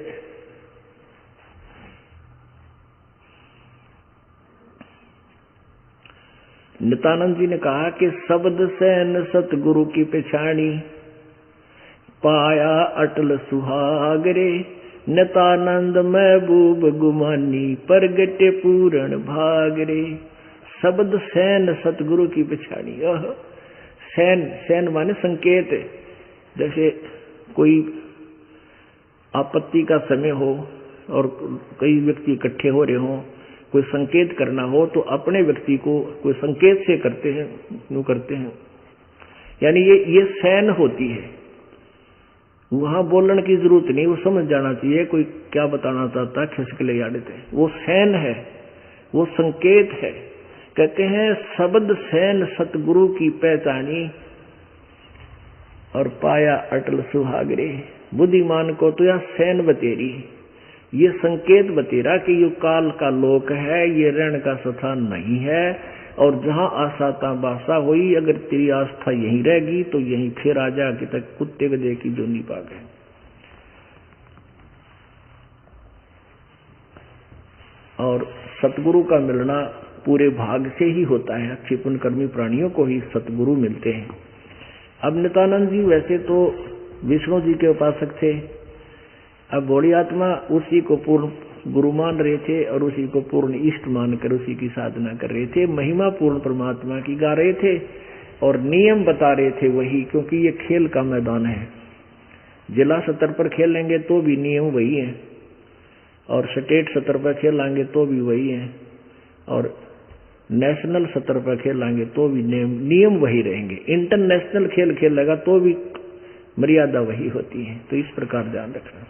नित्यानंद जी ने कहा कि शब्द सैन सतगुरु की पेछाणी, पाया अटल सुहागरे, नित्यानंद महबूब गुमानी, परगटे पूर्ण भागरे। शब्द सैन सतगुरु की पेछाणी। सैन, सैन माने संकेत। जैसे कोई आपत्ति का समय हो और कई व्यक्ति इकट्ठे हो रहे हों, कोई संकेत करना हो तो अपने व्यक्ति को कोई संकेत से करते हैं, यूं करते हैं, यानी ये सैन होती है। वहां बोलने की जरूरत नहीं, वो समझ जाना चाहिए कोई क्या बताना चाहता है, खिसक ले आ देते हैं, वो सैन है, वो संकेत है। कहते हैं शब्द सैन सतगुरु की पहचानी, और पाया अटल सुहागरे। बुद्धिमान को तो यह सैन बतेरी, ये संकेत बतेरा कि ये काल का लोक है, ये रण का स्थान नहीं है, और जहां आसाता बासा हुई, अगर तेरी आस्था यहीं रहेगी तो यहीं फिर आ जा कि तक कुत्ते गधे की जोनी पाग है। और सतगुरु का मिलना पूरे भाग से ही होता है, अच्छे पुण्यकर्मी प्राणियों को ही सतगुरु मिलते हैं। अब नित्यानंद जी वैसे तो विष्णु जी के उपासक थे, अब भोली आत्मा उसी को पूर्ण गुरु मान रहे थे और उसी को पूर्ण इष्ट मानकर उसी की साधना कर रहे थे, महिमा पूर्ण परमात्मा की गा रहे थे और नियम बता रहे थे वही, क्योंकि ये खेल का मैदान है। जिला स्तर पर खेलेंगे तो भी नियम वही है, और स्टेट स्तर पर खेलेंगे तो भी वही है, और नेशनल स्तर पर खेलेंगे तो भी नियम वही रहेंगे। इंटरनेशनल खेल खेलेगा तो भी मर्यादा वही होती है। तो इस प्रकार ध्यान रखना।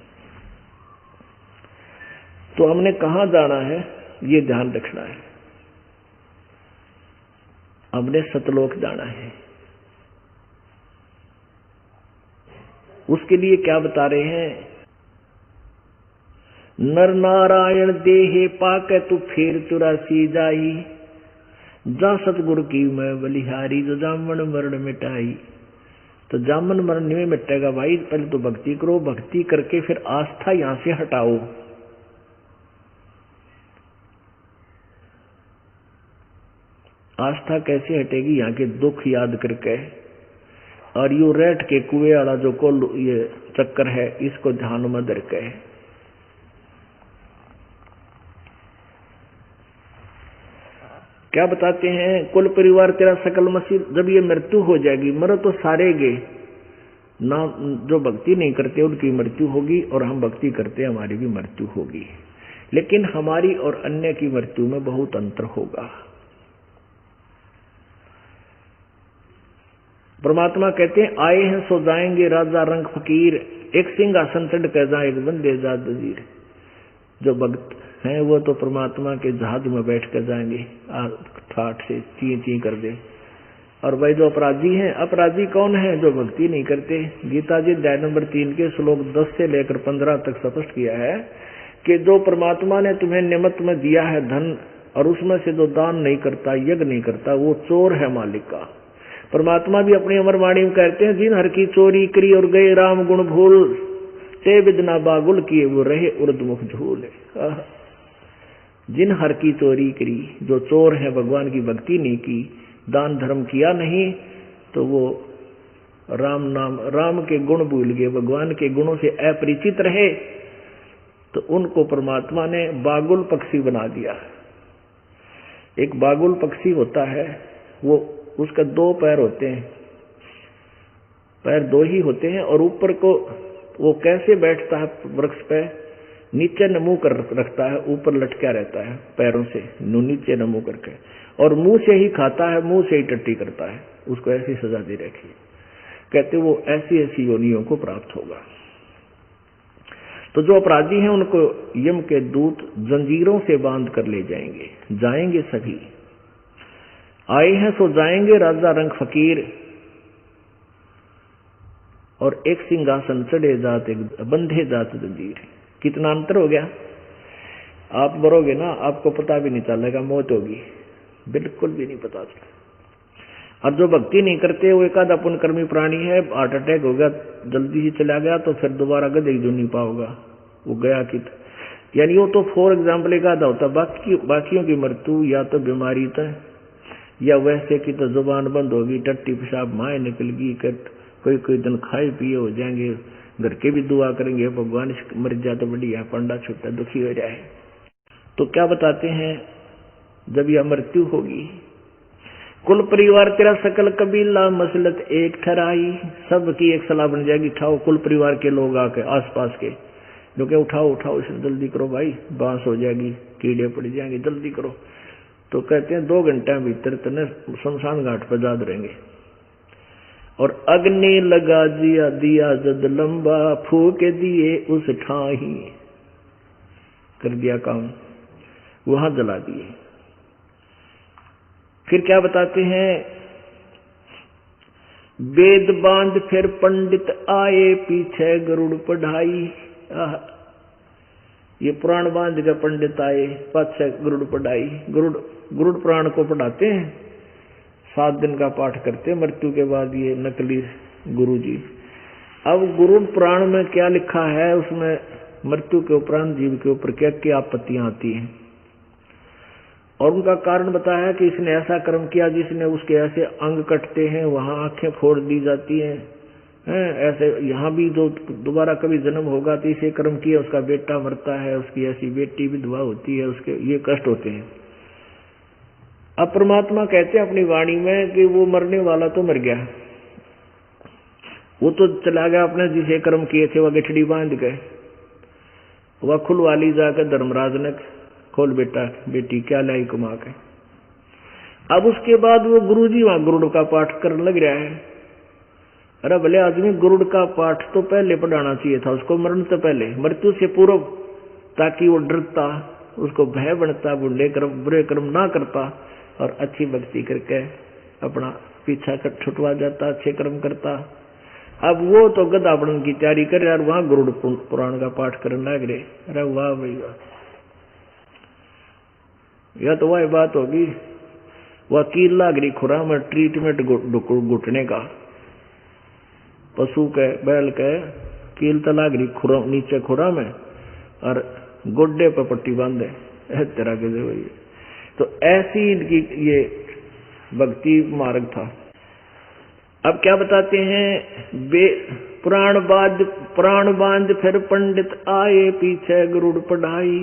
तो हमने कहाँ जाना है ये ध्यान रखना है। हमने सतलोक जाना है। उसके लिए क्या बता रहे हैं? नर नारायण देहे पाके तू फिर 84 जाई, जा सतगुरु की मैं बलिहारी, जो जामन मरण मिटाई। तो जामन मरण नहीं मिटेगा भाई, पहले तो भक्ति करो, भक्ति करके फिर आस्था यहां से हटाओ। आस्था कैसे हटेगी? यहाँ के दुख याद करके, और यू रेट के कुएं वाला जो को ये चक्कर है इसको ध्यान में धर के। क्या बताते हैं? कुल परिवार तेरा सकल मसीह। जब ये मृत्यु हो जाएगी, मरो तो सारे गे ना, जो भक्ति नहीं करते उनकी मृत्यु होगी, और हम भक्ति करते हमारी भी मृत्यु होगी। लेकिन हमारी और अन्य की मृत्यु में बहुत अंतर होगा। परमात्मा कहते हैं आए हैं सो जाएंगे राजा रंग फकीर, एक सिंहासन चढ़ कर जाए एक बंदे जात वजीर। जो भक्त हैं वो तो परमात्मा के जहाज में बैठ कर जाएंगे, ठाठ से ची ची कर दे। और भाई जो अपराधी हैं, अपराधी कौन है? जो भक्ति नहीं करते। गीता जी अध्याय नंबर 3 के श्लोक 10 से लेकर 15 तक स्पष्ट किया है कि जो परमात्मा ने तुम्हें निमित्त में दिया है धन और उसमें से जो दान नहीं करता, यज्ञ नहीं करता, वो चोर है मालिक का। परमात्मा भी अपनी अमर वाणी में कहते हैं, जिन हर की चोरी करी और गए राम गुण भूल, ते बिदना बागुल किए वो रहे उर्दमुख झूल। जिन हर की चोरी करी, जो चोर है, भगवान की भक्ति नहीं की, दान धर्म किया नहीं, तो वो राम नाम, राम के गुण भूल गए, भगवान के गुणों से अपरिचित रहे, तो उनको परमात्मा ने बागुल पक्षी बना दिया। एक बागुल पक्षी होता है, वो उसका 2 पैर होते हैं, पैर 2 ही होते हैं, और ऊपर को वो कैसे बैठता है वृक्ष पे, नीचे न मुंह कर रखता है, ऊपर लटका रहता है पैरों से, नीचे न मुंह करके, और मुंह से ही खाता है, मुंह से ही टट्टी करता है। उसको ऐसी सजा दे रखी। कहते वो ऐसी ऐसी योनियों को प्राप्त होगा। तो जो अपराधी हैं उनको यम के दूत जंजीरों से बांध कर ले जाएंगे, जाएंगे सभी, आए हैं सो जाएंगे राजा रंग फकीर, और एक सिंहासन चढ़े जात, एक बंधे जात जंजीर। कितना अंतर हो गया। आप मरोगे ना, आपको पता भी नहीं चलेगा मौत होगी, बिल्कुल भी नहीं पता चलेगा। और जो भक्ति नहीं करते, वो एकाधा पुण्यकर्मी प्राणी है, हार्ट अटैक हो गया, जल्दी ही चला गया, तो फिर दोबारा गधे जो नहीं पाओगा, वो गया कि, यानी वो तो फॉर एग्जाम्पल एकाधा होता, बाकियों की मृत्यु या तो बीमारी था, या वैसे की तो जुबान बंद होगी, टट्टी पेशाब माए निकलगी, कोई दिन खाए पिए हो जाएंगे, घर के भी दुआ करेंगे, भगवान मर जाए तो बढ़िया, पंडा छुट्टा दुखी हो जाए। तो क्या बताते हैं, जब यह मृत्यु होगी, कुल परिवार तेरा सकल कबीला मसलत एक ठहराई, सबकी एक सलाह बन जाएगी, उठाओ कुल परिवार के लोग आके आसपास के, जो कि उठाओ इसे जल्दी करो भाई, बांस हो जाएगी, कीड़े पड़ जाएंगे, जल्दी करो। तो कहते हैं 2 घंटे भीतर तने शमशान घाट पर याद रहेंगे। और अग्नि लगा दिया जद लंबा, फूक दिए उस ठाही, कर दिया काम, वहां जला दिए। फिर क्या बताते हैं, वेद बांध फिर पंडित आए, पीछे गरुड़ पढ़ाई। ये पुराण बांध के पंडित आए, पाछे गरुड़ पढ़ाई। गरुड़ पुराण को पढ़ाते हैं, 7 दिन का पाठ करते हैं मृत्यु के बाद ये नकली गुरुजी। अब गरुड़ पुराण में क्या लिखा है, उसमें मृत्यु के उपरांत जीव के ऊपर क्या क्या आपत्तियां आती हैं, और उनका कारण बताया कि इसने ऐसा कर्म किया जिसने उसके ऐसे अंग कटते हैं, वहां आंखें फोड़ दी जाती हैं, ऐसे यहाँ भी जो दोबारा कभी जन्म होगा तो इसे कर्म किया, उसका बेटा मरता है, उसकी ऐसी बेटी विधवा होती है, उसके ये कष्ट होते हैं। अब परमात्मा कहते हैं अपनी वाणी में कि वो मरने वाला तो मर गया, वो तो चला गया अपने जिसे कर्म किए थे, वह गठड़ी बांध गए, वह खुलवा ली जाकर धर्मराज ने, खोल बेटा बेटी क्या लाई कमा के। अब उसके बाद वो गुरुजी वहां गरुड़ का पाठ करने लग रहा है। अरे भले आदमी, गरुड़ का पाठ तो पहले पढ़ाना चाहिए था उसको, मरण से पहले, मृत्यु से पूर्व, ताकि वो डरता, उसको भय बनता, बुरे कर्म ना करता और अच्छी भक्ति करके अपना पीछा छुटवा जाता, अच्छे कर्म करता। अब वो तो गधा बनने की तैयारी कर रहे और वहां गरुड़ पुराण का पाठ करने लग रहे। अरे वाह भाई वाह, यह तो वह बात होगी, वह कील लाग रही खुरा में ट्रीटमेंट घुटने का, पशु के बैल के कील तो लाग रही खुरा, नीचे खुरा में, और गोड्डे पर पट्टी बांधे तरह के जो। तो ऐसी इनकी ये भक्ति मार्ग था। अब क्या बताते हैं, प्राण बांध फिर पंडित आए, पीछे गरुड़ पढ़ाई,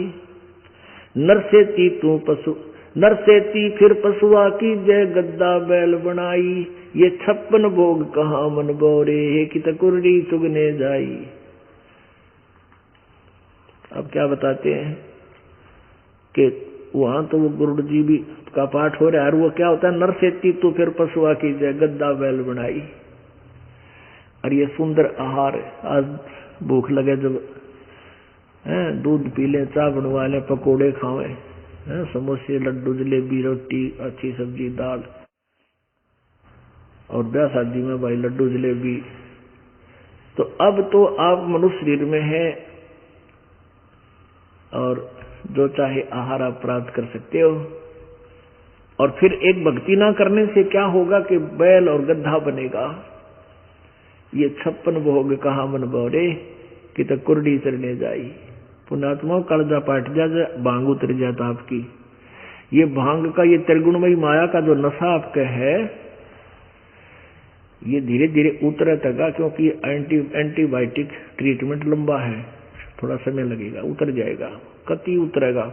नर से ती फिर पशुआ की जय, गद्दा बैल बनाई, ये 56 भोग कहाँ मन बोरे, कि तकुर्री चुगने जाई। अब क्या बताते हैं कि वहां तो वो गरुड़ जी भी का पाठ हो रहा है, और वो क्या होता है, नर से ती तो फिर पशुआ की जय, गद्दा बैल बनाई। और ये सुंदर आहार, आज भूख लगे जब दूध पी ले, चाय बनवा ले, पकौड़े खावे, समोसे लड्डू जलेबी रोटी अच्छी सब्जी दाल, और ब्याह शादी में भाई लड्डू जलेबी। तो अब तो आप मनुष्य शरीर में है और जो चाहे आहार आप प्राप्त कर सकते हो। और फिर एक भक्ति ना करने से क्या होगा कि बैल और गधा बनेगा। ये 56 भोग कहाँ मन बोरे कि तो कुर्डी चरने जाई। पुणात्मा कलजा पाट जा, भांग उतर जाता आपकी। ये भांग का, ये त्रिगुणमयी माया का जो नशा आपका है, ये धीरे धीरे उतरेगा, क्योंकि एंटीबायोटिक ट्रीटमेंट लंबा है, थोड़ा समय लगेगा, उतर जाएगा, कति उतरेगा।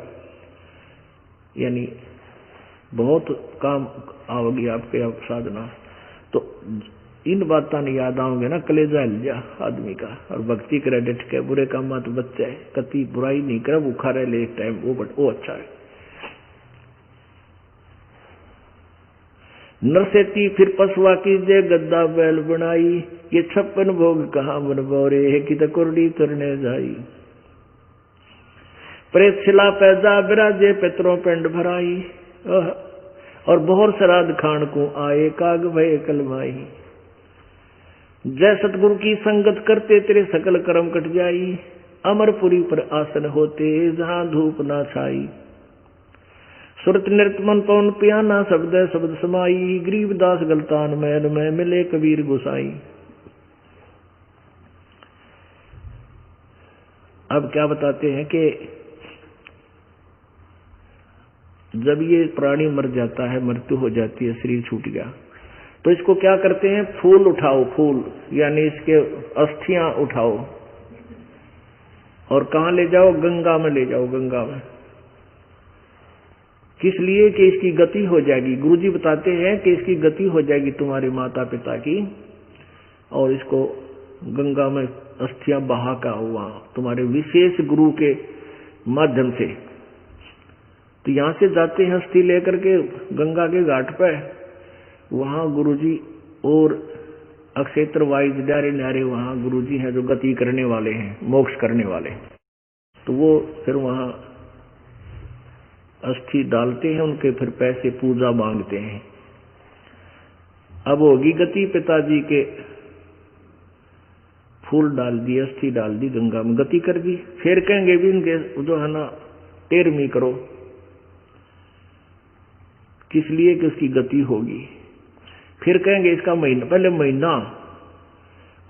यानी बहुत काम आओगी आपके साधना। तो इन बातों ने याद आओगे ना, कलेजा हिल जा आदमी का। और भक्ति करे डट के, बुरे काम तो बच जाए, कति बुराई नहीं करे, भूखा रह ले एक टाइम, वो अच्छा है। नरसेती फिर पशुआ की जय गद्दा बैल बनाई। ये 56 भोग कहाँ मन बोरे है कि तकुर्डी तुरने जाई। प्रेत शिला पैदा बिराजे पितरों पिंड भराई। और बहुत श्राद्ध खान को आए काग भय कलमाई। जय सतगुरु की संगत करते तेरे सकल कर्म कट जाई। अमरपुरी पर आसन होते जहां धूप ना छाई। सुरत नृत मन पवन पियाना शब्द शब्द समाई। गरीबदास गलतान मैन में मिले कबीर गोसाई। अब क्या बताते हैं कि जब ये प्राणी मर जाता है, मृत्यु हो जाती है, शरीर छूट गया, तो इसको क्या करते हैं, फूल उठाओ, फूल यानी इसके अस्थियां उठाओ और कहां ले जाओ, गंगा में ले जाओ, गंगा में। किस लिए कि इसकी गति हो जाएगी। गुरुजी बताते हैं कि इसकी गति हो जाएगी तुम्हारे माता पिता की, और इसको गंगा में अस्थियां बहा का हुआ तुम्हारे विशेष गुरु के माध्यम से। तो यहां से जाते हैं अस्थि लेकर के गंगा के घाट पर, वहां गुरुजी और अक्षेत्र वाइज न्यारे न्यारे वहां गुरुजी हैं जो गति करने वाले हैं, मोक्ष करने वाले। तो वो फिर वहां अस्थि डालते हैं, उनके फिर पैसे पूजा मांगते हैं। अब होगी गति, पिताजी के फूल डाल दिए, अस्थि डाल दी गंगा में, गति कर दी। फिर कहेंगे भी इनके जो है ना 13वीं करो, किस लिए कि उसकी गति होगी। फिर कहेंगे इसका महीना, पहले महीना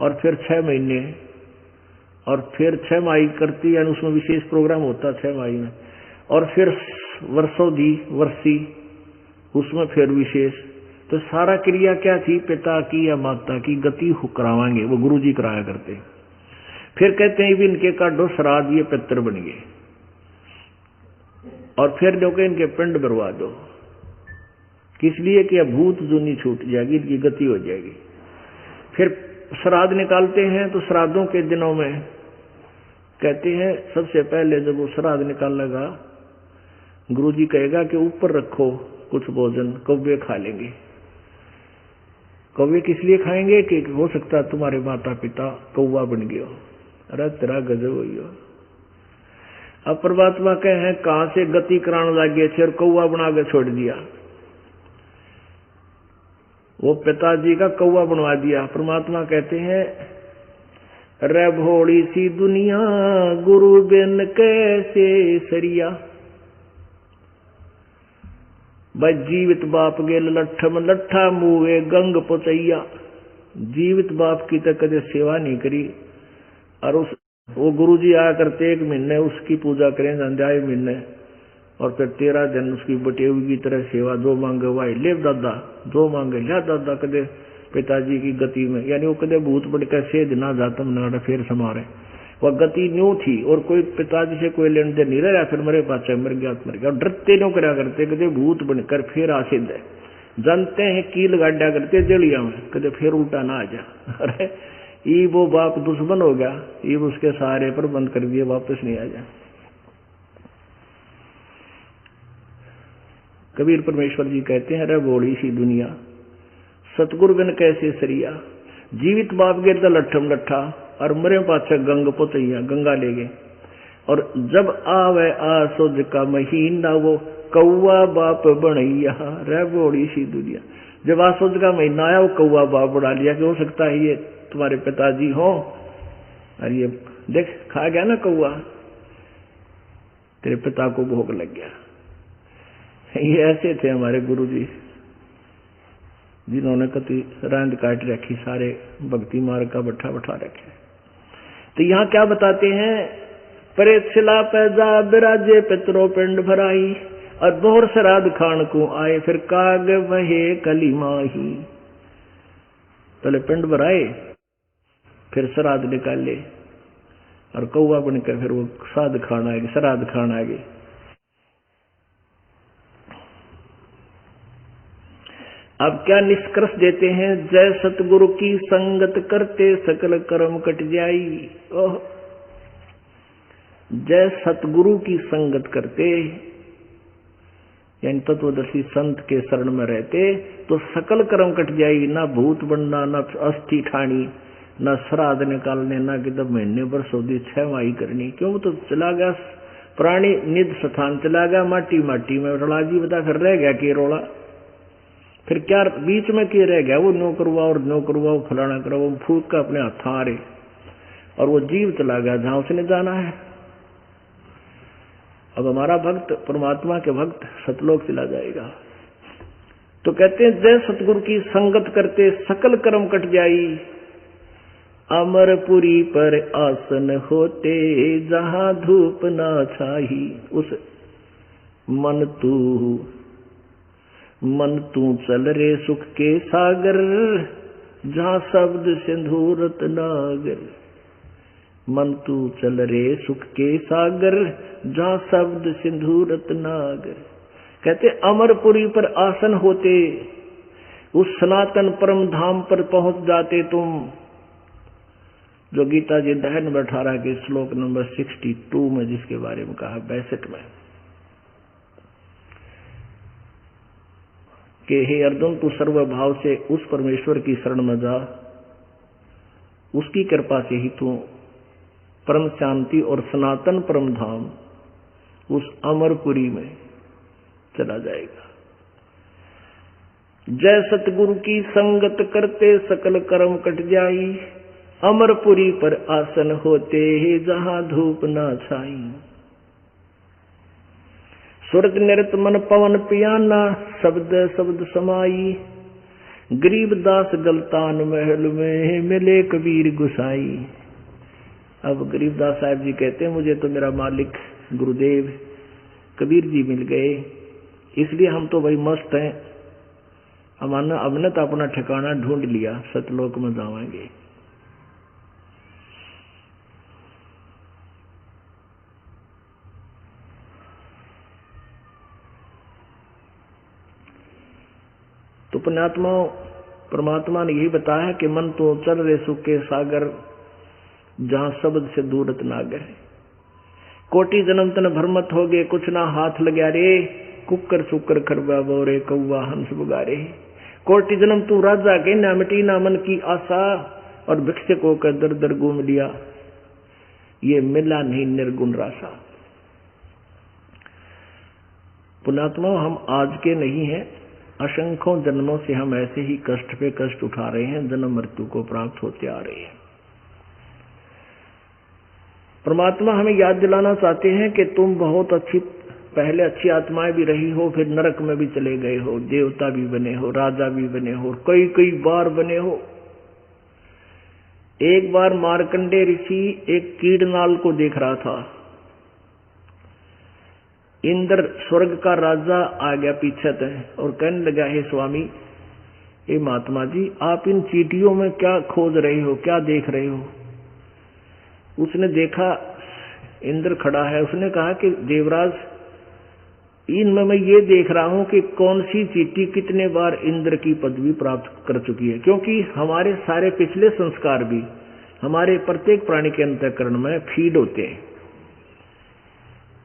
और फिर 6 महीने और फिर 6 माही करती, यानी उसमें विशेष प्रोग्राम होता 6 माही में, और फिर वर्षोधी वर्षी उसमें फिर विशेष। तो सारा क्रिया क्या थी, पिता की या माता की गति करावाएंगे, वो गुरुजी कराया करते। फिर कहते हैं भी इनके काटो श्राद्ध, ये पितर बन गए, और फिर जो कि इनके पिंड भरवा दो। किस लिए कि भूत जूनी छूट जाएगी, इनकी गति हो जाएगी। फिर श्राद्ध निकालते हैं, तो श्राद्धों के दिनों में कहते हैं सबसे पहले जब वो श्राद्ध निकालेगा, गुरुजी कहेगा कि ऊपर रखो कुछ भोजन, कौवे खा लेंगे। कौवे किस लिए खाएंगे कि हो सकता है तुम्हारे माता पिता कौवा बन गए हो। अरे तेरा गजब हुई हो। अब परमात्मा कहे हैं कहां से गति कराने लगे थे और कौवा बना के छोड़ दिया। वो पिताजी का कौवा बनवा दिया। परमात्मा कहते हैं रे भोली सी दुनिया गुरु बिन कैसे सरिया। भाई जीवित बाप गेल लठम लट्ठा मुए गंग पोचैया। जीवित बाप की तो कदे सेवा नहीं करी, और उस वो गुरुजी आया करते 1 महीने उसकी पूजा करें, अंध्याय महीने, और फिर 13 दिन उसकी बटेवी की तरह सेवा। जो मांगे वाई ले दादा, जो मांगे लिया दादा। कदे पिताजी की गति में, यानी वो कदे भूत बढ़कर सेध ना जातम ना फिर समारे, वह गति न्यू थी, और कोई पिताजी से कोई लेन देन नहीं रहा। फिर मेरे पास मर गया मर गया, डरते नो करा करते, कदे भूत बनकर फिर आसिद है। जानते हैं कील गाड्या करते जड़िया में, कदे फिर उल्टा ना आ जा। अरे ये वो बाप दुश्मन हो गया, ये उसके सहारे पर बंद कर दिए, वापस नहीं आ जा। कबीर परमेश्वर जी कहते हैं रे बोली सी दुनिया सतगुरु बिन कैसे सरिया। जीवित बाप गिरता लट्ठम लट्ठा, और मरे पाछे गंग पोतैया, गंगा ले गए। और जब आवे आसुद का महीना वो कौआ बाप बनैया। रे बोली सी दुनिया, जब आसुद का महीना आया वो कौआ बाप बना लिया कि हो सकता है ये तुम्हारे पिताजी हो, और ये देख खा गया ना कौआ, तेरे पिता को भोग लग गया। ये ऐसे थे हमारे गुरु जी, जिन्होंने कति रांद काट रखी, सारे भक्ति मार्ग का बट्ठा बैठा रखे। तो यहाँ क्या बताते हैं, परेशिला पैजा बिराजे पितरो पिंड भराई, और बोर श्राद्ध खान को आए, फिर काग वहे कली माही। पहले पिंड भराए, फिर श्राद्ध निकाले, और कौवा बनकर फिर वो श्राद्ध खान आएगी, श्राद्ध खान आएगी। अब क्या निष्कर्ष देते हैं, जय सतगुरु की संगत करते सकल कर्म कट जाई। ओह, जय सतगुरु की संगत करते, यानी तत्वदर्शी संत के शरण में रहते तो सकल कर्म कट जाई। ना भूत बनना, ना अस्थि ठानी, ना श्राद्ध निकालने, ना कितने महीने पर सौदी 6 माही करनी। क्यों, तो चला गया प्राणी निध स्थान, चला गया माटी माटी में। रला जी बता, फिर रह गया कि रोला, फिर क्या बीच में क्या रह गया, वो नो करवा और नो करवा, फलाना करो, वो फूक का अपने हाथ आ रहे, और वो जीव चला गया जहां उसने जाना है। अब हमारा भक्त, परमात्मा के भक्त सतलोक चला जाएगा। तो कहते हैं, जय सतगुरु की संगत करते सकल कर्म कट जाई। अमरपुरी पर आसन होते, जहां धूप ना छाही। उस मन तू चल रे सुख के सागर, जहां शब्द सिंधु रत्नागर। मन तू चल रे सुख के सागर, जहां शब्द सिंधु रत्नागर। कहते अमरपुरी पर आसन होते, उस सनातन परम धाम पर पहुंच जाते तुम। जो गीता जी दहन 18 के श्लोक नंबर 62 में जिसके बारे में कहा, 62 में, कि हे अर्जुन, तू सर्वभाव से उस परमेश्वर की शरण में जा, उसकी कृपा से ही तू परम शांति और सनातन परम धाम उस अमरपुरी में चला जाएगा। जय सतगुरु की संगत करते सकल कर्म कट जाई। अमरपुरी पर आसन होते, जहां धूप ना छाई। स्वर्ग निरत मन पवन पियाना, शब्द शब्द समाई। गरीबदास गलतान महल में मिले कबीर गुसाई। अब गरीबदास साहब जी कहते हैं, मुझे तो मेरा मालिक गुरुदेव कबीर जी मिल गए, इसलिए हम तो भाई मस्त हैं। हमने तो अपना ठिकाना ढूंढ लिया, सतलोक में जाएंगे। तो पुण्यात्माओं, परमात्मा ने यही बताया है कि मन तो चल रे सुख के सागर, जहां शब्द से दूरत नागर। कोटि जन्म तन भरमत हो गए, कुछ ना हाथ लग्या रे। कुकर सुकर खरबा बोरे, कौवा हंस बुगारे। कोटि जन्म तू राजा के, ना मिटी ना मन की आशा। और भिक्षक होकर दर दर घूम लिया, ये मिला नहीं निर्गुण रासा। पुण्यात्माओं, हम आज के नहीं हैं, असंख्यों जन्मों से हम ऐसे ही कष्ट पे कष्ट उठा रहे हैं, जन्म मृत्यु को प्राप्त होते आ रहे हैं। परमात्मा हमें याद दिलाना चाहते हैं कि तुम बहुत पहले अच्छी आत्माएं भी रही हो, फिर नरक में भी चले गए हो, देवता भी बने हो, राजा भी बने हो, कई बार बने हो। एक बार मार्कंडे ऋषि एक कीड़नाल को देख रहा था। इंद्र स्वर्ग का राजा आ गया पीछे से और कहने लगा, हे स्वामी, हे महात्मा जी, आप इन चींटियों में क्या खोज रहे हो, क्या देख रहे हो? उसने देखा इंद्र खड़ा है, उसने कहा कि देवराज, इनमें मैं ये देख रहा हूं कि कौन सी चींटी कितने बार इंद्र की पदवी प्राप्त कर चुकी है, क्योंकि हमारे सारे पिछले संस्कार भी हमारे प्रत्येक प्राणी के अंतःकरण में फीड होते हैं।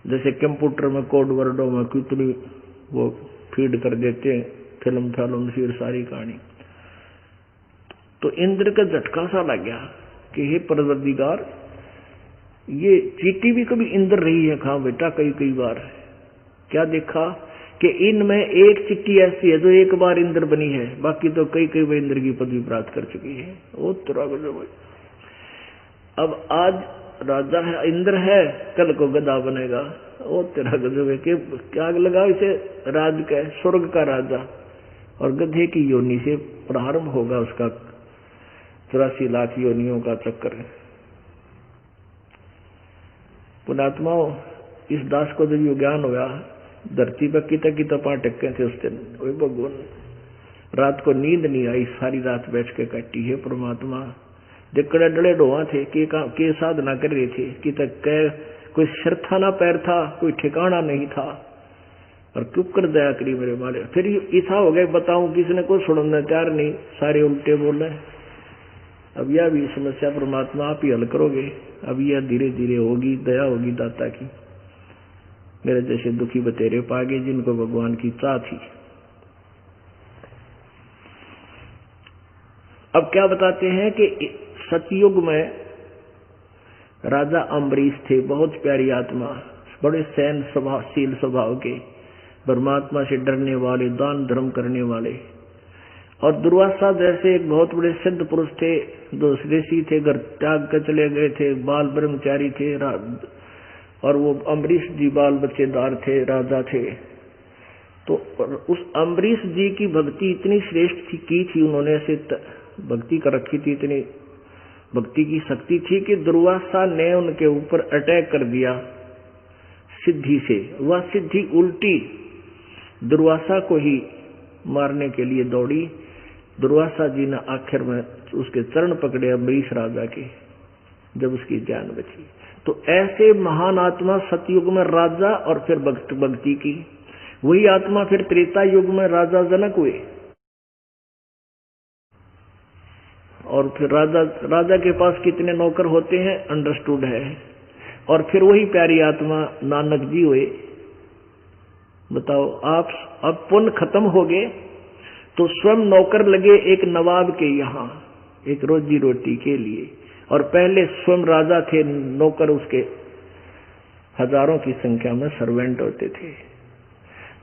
जैसे कंप्यूटर में कोड वर्डों में कितनी वो फीड कर देते हैं, फिल्म थालम फिर सारी कहानी। तो इंद्र का झटका सा लग गया कि हे परवरदिगार, ये चींटी भी कभी इंद्र रही है? कहा बेटा, कई बार। क्या देखा कि इनमें एक चींटी ऐसी है जो एक बार इंद्र बनी है, बाकी तो कई बार इंद्र की पदवी प्राप्त कर चुकी है। वो तो अब आज राजा है, इंद्र है, कल को गधा बनेगा वो तेरा गजब है कि क्या लगा इसे राज का स्वर्ग का राजा, और गधे की योनि से प्रारंभ होगा उसका 84 लाख योनियों का चक्कर। पुणात्माओं, इस दास को जब ये ज्ञान हुआ, धरती पर किता पांव टेके थे उस दिन, वही भगवान रात को नींद नहीं आई, सारी रात बैठ के काटी है परमात्मा। जकड़े डले डोहा थे के साधना कर रहे थे कि तक कोई सिर था ना पैर था, कोई ठिकाना नहीं था, और चुप कर दया करी मेरे माले। फिर ऐसा हो गया, बताऊं किसने को सुनना तैयार नहीं, सारे उल्टे बोल रहे। अब यह भी समस्या परमात्मा आप ही हल करोगे। अब यह धीरे धीरे होगी, दया होगी दाता की। मेरे जैसे दुखी बतेरे पागे जिनको भगवान की चाह थी। अब क्या बताते हैं कि सतयुग में राजा अम्बरीश थे, बहुत प्यारी आत्मा, बड़े सैन स्वभावशील स्वभाव के, परमात्मा से डरने वाले, दान धर्म करने वाले। और दुर्वासा जैसे एक बहुत बड़े सिद्ध पुरुष थे, जो ऋषि थे, घर त्याग कर चले गए थे, बाल ब्रह्मचारी थे, और वो अम्बरीश जी बाल बच्चेदार थे, राजा थे। तो उस अम्बरीश जी की भक्ति इतनी श्रेष्ठ की थी, उन्होंने ऐसे भक्ति कर रखी थी, इतनी भक्ति की शक्ति थी कि दुर्वासा ने उनके ऊपर अटैक कर दिया सिद्धि से। वह सिद्धि उल्टी दुर्वासा को ही मारने के लिए दौड़ी। दुर्वासा जी ने आखिर में उसके चरण पकड़े अम्बरीश राजा के, जब उसकी जान बची। तो ऐसे महान आत्मा सतयुग में राजा, और फिर भक्ति की। वही आत्मा फिर त्रेता युग में राजा जनक हुए, और फिर राजा के पास कितने नौकर होते हैं अंडरस्टूड है। और फिर वही प्यारी आत्मा नानक जी हुए। बताओ आप, अब पुण्य खत्म हो गए तो स्वयं नौकर लगे एक नवाब के यहाँ, एक रोजी रोटी के लिए, और पहले स्वयं राजा थे, नौकर उसके हजारों की संख्या में सर्वेंट होते थे।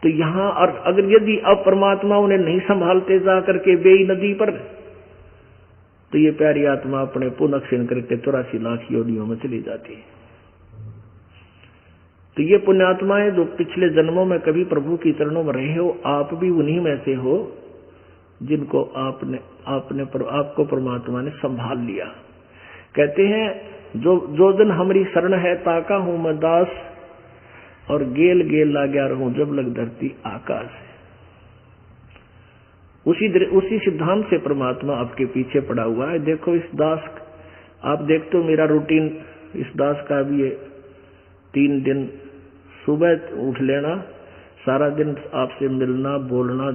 तो यहाँ, और अगर यदि अब परमात्मा उन्हें नहीं संभालते जा करके बेई नदी पर, तो ये प्यारी आत्मा अपने पुण्य क्षीण करके 84 लाख योनियों में चली जाती है। तो ये पुण्यात्माएं जो पिछले जन्मों में कभी प्रभु की चरणों में रहे हो, आप भी उन्हीं में से हो जिनको आपको परमात्मा ने संभाल लिया। कहते हैं जो दिन हमारी शरण है ताका हूं मैं दास, और गेल गेल लाग्या रहूं जब लग धरती आकाश। उसी सिद्धांत से परमात्मा आपके पीछे पड़ा हुआ है। देखो इस दास, आप देखते हो मेरा रूटीन इस दास का भी है। 3 दिन सुबह उठ लेना, सारा दिन आपसे मिलना, बोलना,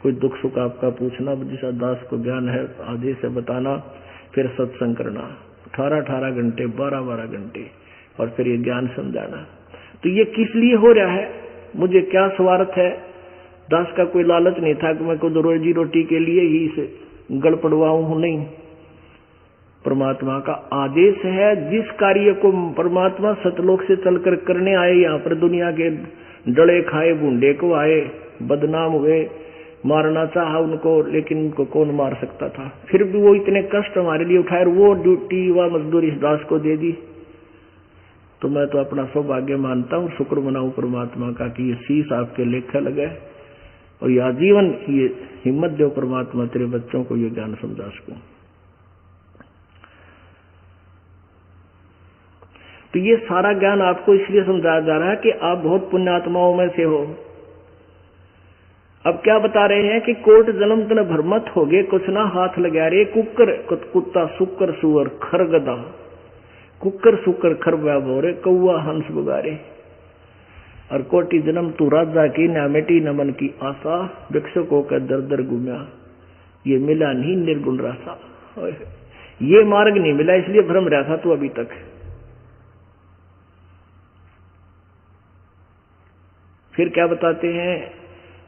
कोई दुख सुख आपका पूछना, जिस दास को ज्ञान है आधे से बताना, फिर सत्संग करना 18 घंटे, 12 घंटे, और फिर ये ज्ञान समझाना। तो ये किस लिए हो रहा है? मुझे क्या स्वार्थ है? दास का कोई लालच नहीं था कि मैं खुद रोजी रोटी के लिए ही इसे गड़ पड़वाऊं हूं, नहीं। परमात्मा का आदेश है। जिस कार्य को परमात्मा सतलोक से चलकर करने आए, यहाँ पर दुनिया के डले खाए बूंदे को आए, बदनाम हुए, मारना चाहा उनको, लेकिन उनको कौन मार सकता था? फिर भी वो इतने कष्ट हमारे लिए उठाए, वो ड्यूटी व मजदूरी इस दास को दे दी। तो मैं तो अपना सौभाग्य मानता हूँ, शुक्र मनाऊं परमात्मा का कि ये शीश आपके लेखे लगे, और ये आजीवन ये हिम्मत दो परमात्मा तेरे बच्चों को ये ज्ञान समझा सकूं। तो ये सारा ज्ञान आपको इसलिए समझाया जा रहा है कि आप बहुत पुण्यात्माओं में से हो। अब क्या बता रहे हैं कि कोट जन्म तन भरमत हो गए, कुछ ना हाथ लगा रे, कुकर कुत्ता सुकर सुअर खरगदा, कुकर सुकर खर बोरे, कौआ हंस बुगारे, और कोटि जन्म तू राजा की न मिटी न मन की आशा, भिक्षुकों का दर दर घूमा, ये मिला नहीं निर्गुण रासा। ये मार्ग नहीं मिला, इसलिए भ्रम रहा था तू अभी तक। फिर क्या बताते हैं?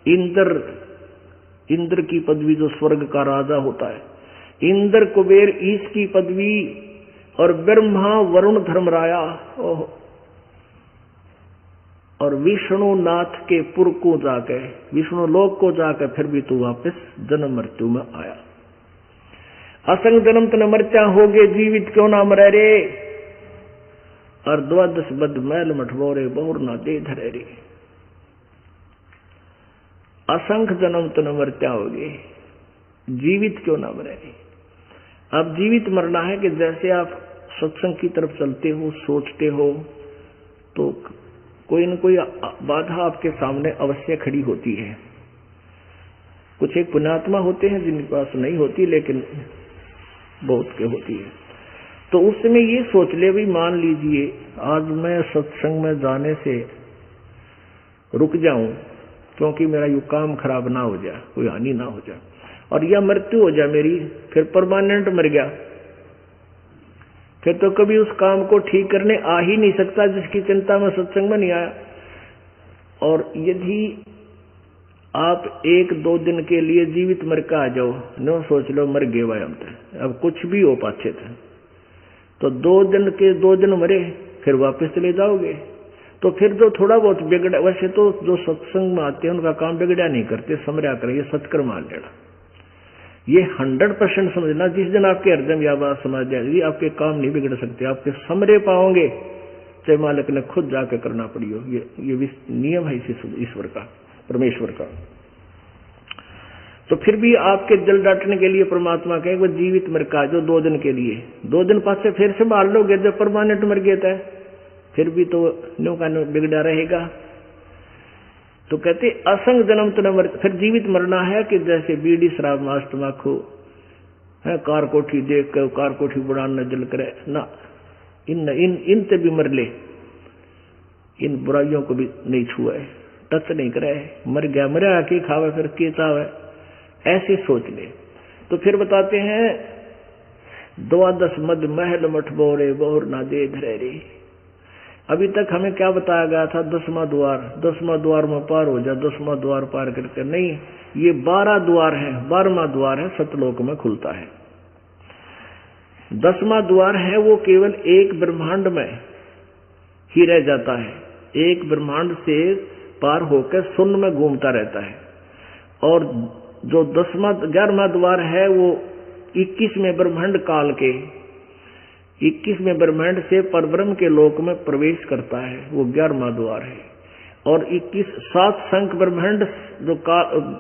इंद्र की पदवी जो स्वर्ग का राजा होता है, इंद्र कुबेर ईश की पदवी, और ब्रह्मा वरुण धर्मराया, और विष्णु नाथ के पुर को जाके, विष्णु लोक को जाकर फिर भी तू वापस जन्म मृत्यु में आया। असंग जन्म तन मर्चा हो गए, जीवित क्यों ना मरे रे, और द्वादश बद मैल मठबोरे बहुर ना दे धरे रे। असंख्य जन्म तो न मरत्या होगे, जीवित क्यों ना मरे। अब जीवित मरना है कि जैसे आप सत्संग की तरफ चलते हो, सोचते हो, तो कोई न कोई बाधा आपके सामने अवश्य खड़ी होती है। कुछ एक पुण्यात्मा होते हैं जिनके पास नहीं होती, लेकिन बहुत के होती है। तो उस समय ये सोच ले भी, मान लीजिए आज मैं सत्संग में जाने से रुक जाऊं क्योंकि मेरा यू काम खराब ना हो जाए, कोई हानि ना हो जाए, और या मृत्यु हो जाए मेरी, फिर परमानेंट मर गया, फिर तो कभी उस काम को ठीक करने आ ही नहीं सकता जिसकी चिंता में सत्संग में नहीं आया। और यदि आप 1-2 दिन के लिए जीवित मर के आ जाओ, न सोच लो मर गए भाई हम तो, अब कुछ भी हो पाछे थे, तो 2 दिन मरे फिर वापस चले जाओगे, तो फिर जो थोड़ा बहुत बिगड़ा, वैसे तो जो सत्संग में आते हैं उनका काम बिगड़ा नहीं करते, समझा कर ये सत्कर्म मान लेना, ये 100% समझना। जिस दिन आपके हृदय में यह बात समझ जाएगी, आपके काम नहीं बिगड़ सकते, आपके समरे पाओगे, चाहे मालिक ने खुद जाकर करना पड़ी हो। ये नियम है ईश्वर का, परमेश्वर का। तो फिर भी आपके दिल डांटने के लिए परमात्मा कहे वो जीवित मर का जो 2 दिन के लिए, 2 दिन पास से फिर से मार लोगे, जब परमानेंट मर गया था फिर भी तो न्यू का बिगड़ा रहेगा। तो कहते असंग जन्म तो न मर, फिर जीवित मरना है कि जैसे बीड़ी शराब मांस तम्बाकू है, कार कोठी देख कर कार कोठी बुढ़ाना जल करे ना, इन से भी मर ले, इन बुराइयों को भी नहीं छुए, टच नहीं करे, मर गया मरा के खावे फिर के चावे, ऐसे सोच ले। तो फिर बताते हैं द्वादश मद महल मठबोरे बहुर ना दे धरे रे। अभी तक हमें क्या बताया गया था, 10वां द्वार में पार हो जा, 10वां द्वार पार करके नहीं, ये 12 द्वार है, 12वां द्वार है सतलोक में खुलता है। 10वां द्वार है वो केवल एक ब्रह्मांड में ही रह जाता है, एक ब्रह्मांड से पार होकर शून्य में घूमता रहता है। और जो 11वां द्वार है वो 21वें ब्रह्मांड काल के 21वें ब्रह्मांड से परब्रह्म के लोक में प्रवेश करता है, वो 11वां द्वार है। और 7 संख्य ब्रह्मांड जो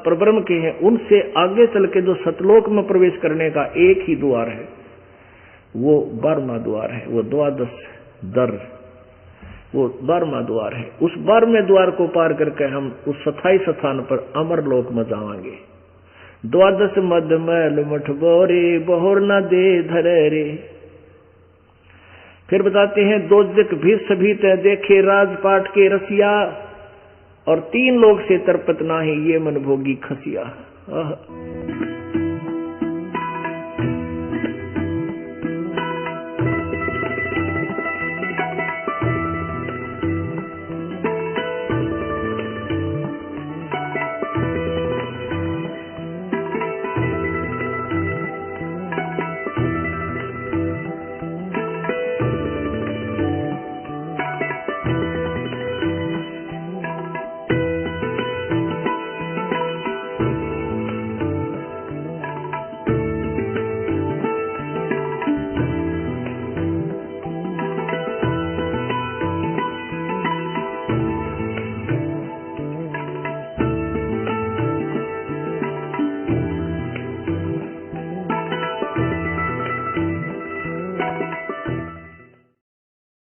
परब्रह्म के हैं उनसे आगे चल के जो सतलोक में प्रवेश करने का एक ही द्वार है, वो 12वां द्वार है, वो द्वादश दर, वो 12वां द्वार है। उस 12वें द्वार को पार करके हम उस स्थायी स्थान पर अमर लोक में जाएंगे। द्वादश मद मैल मठबोरे बहुर न दे धरे रे। फिर बताते हैं दोजक भी सभी तय देखे राजपाट के रसिया, और 3 लोग से तरपत नाही ये मन भोगी खसिया।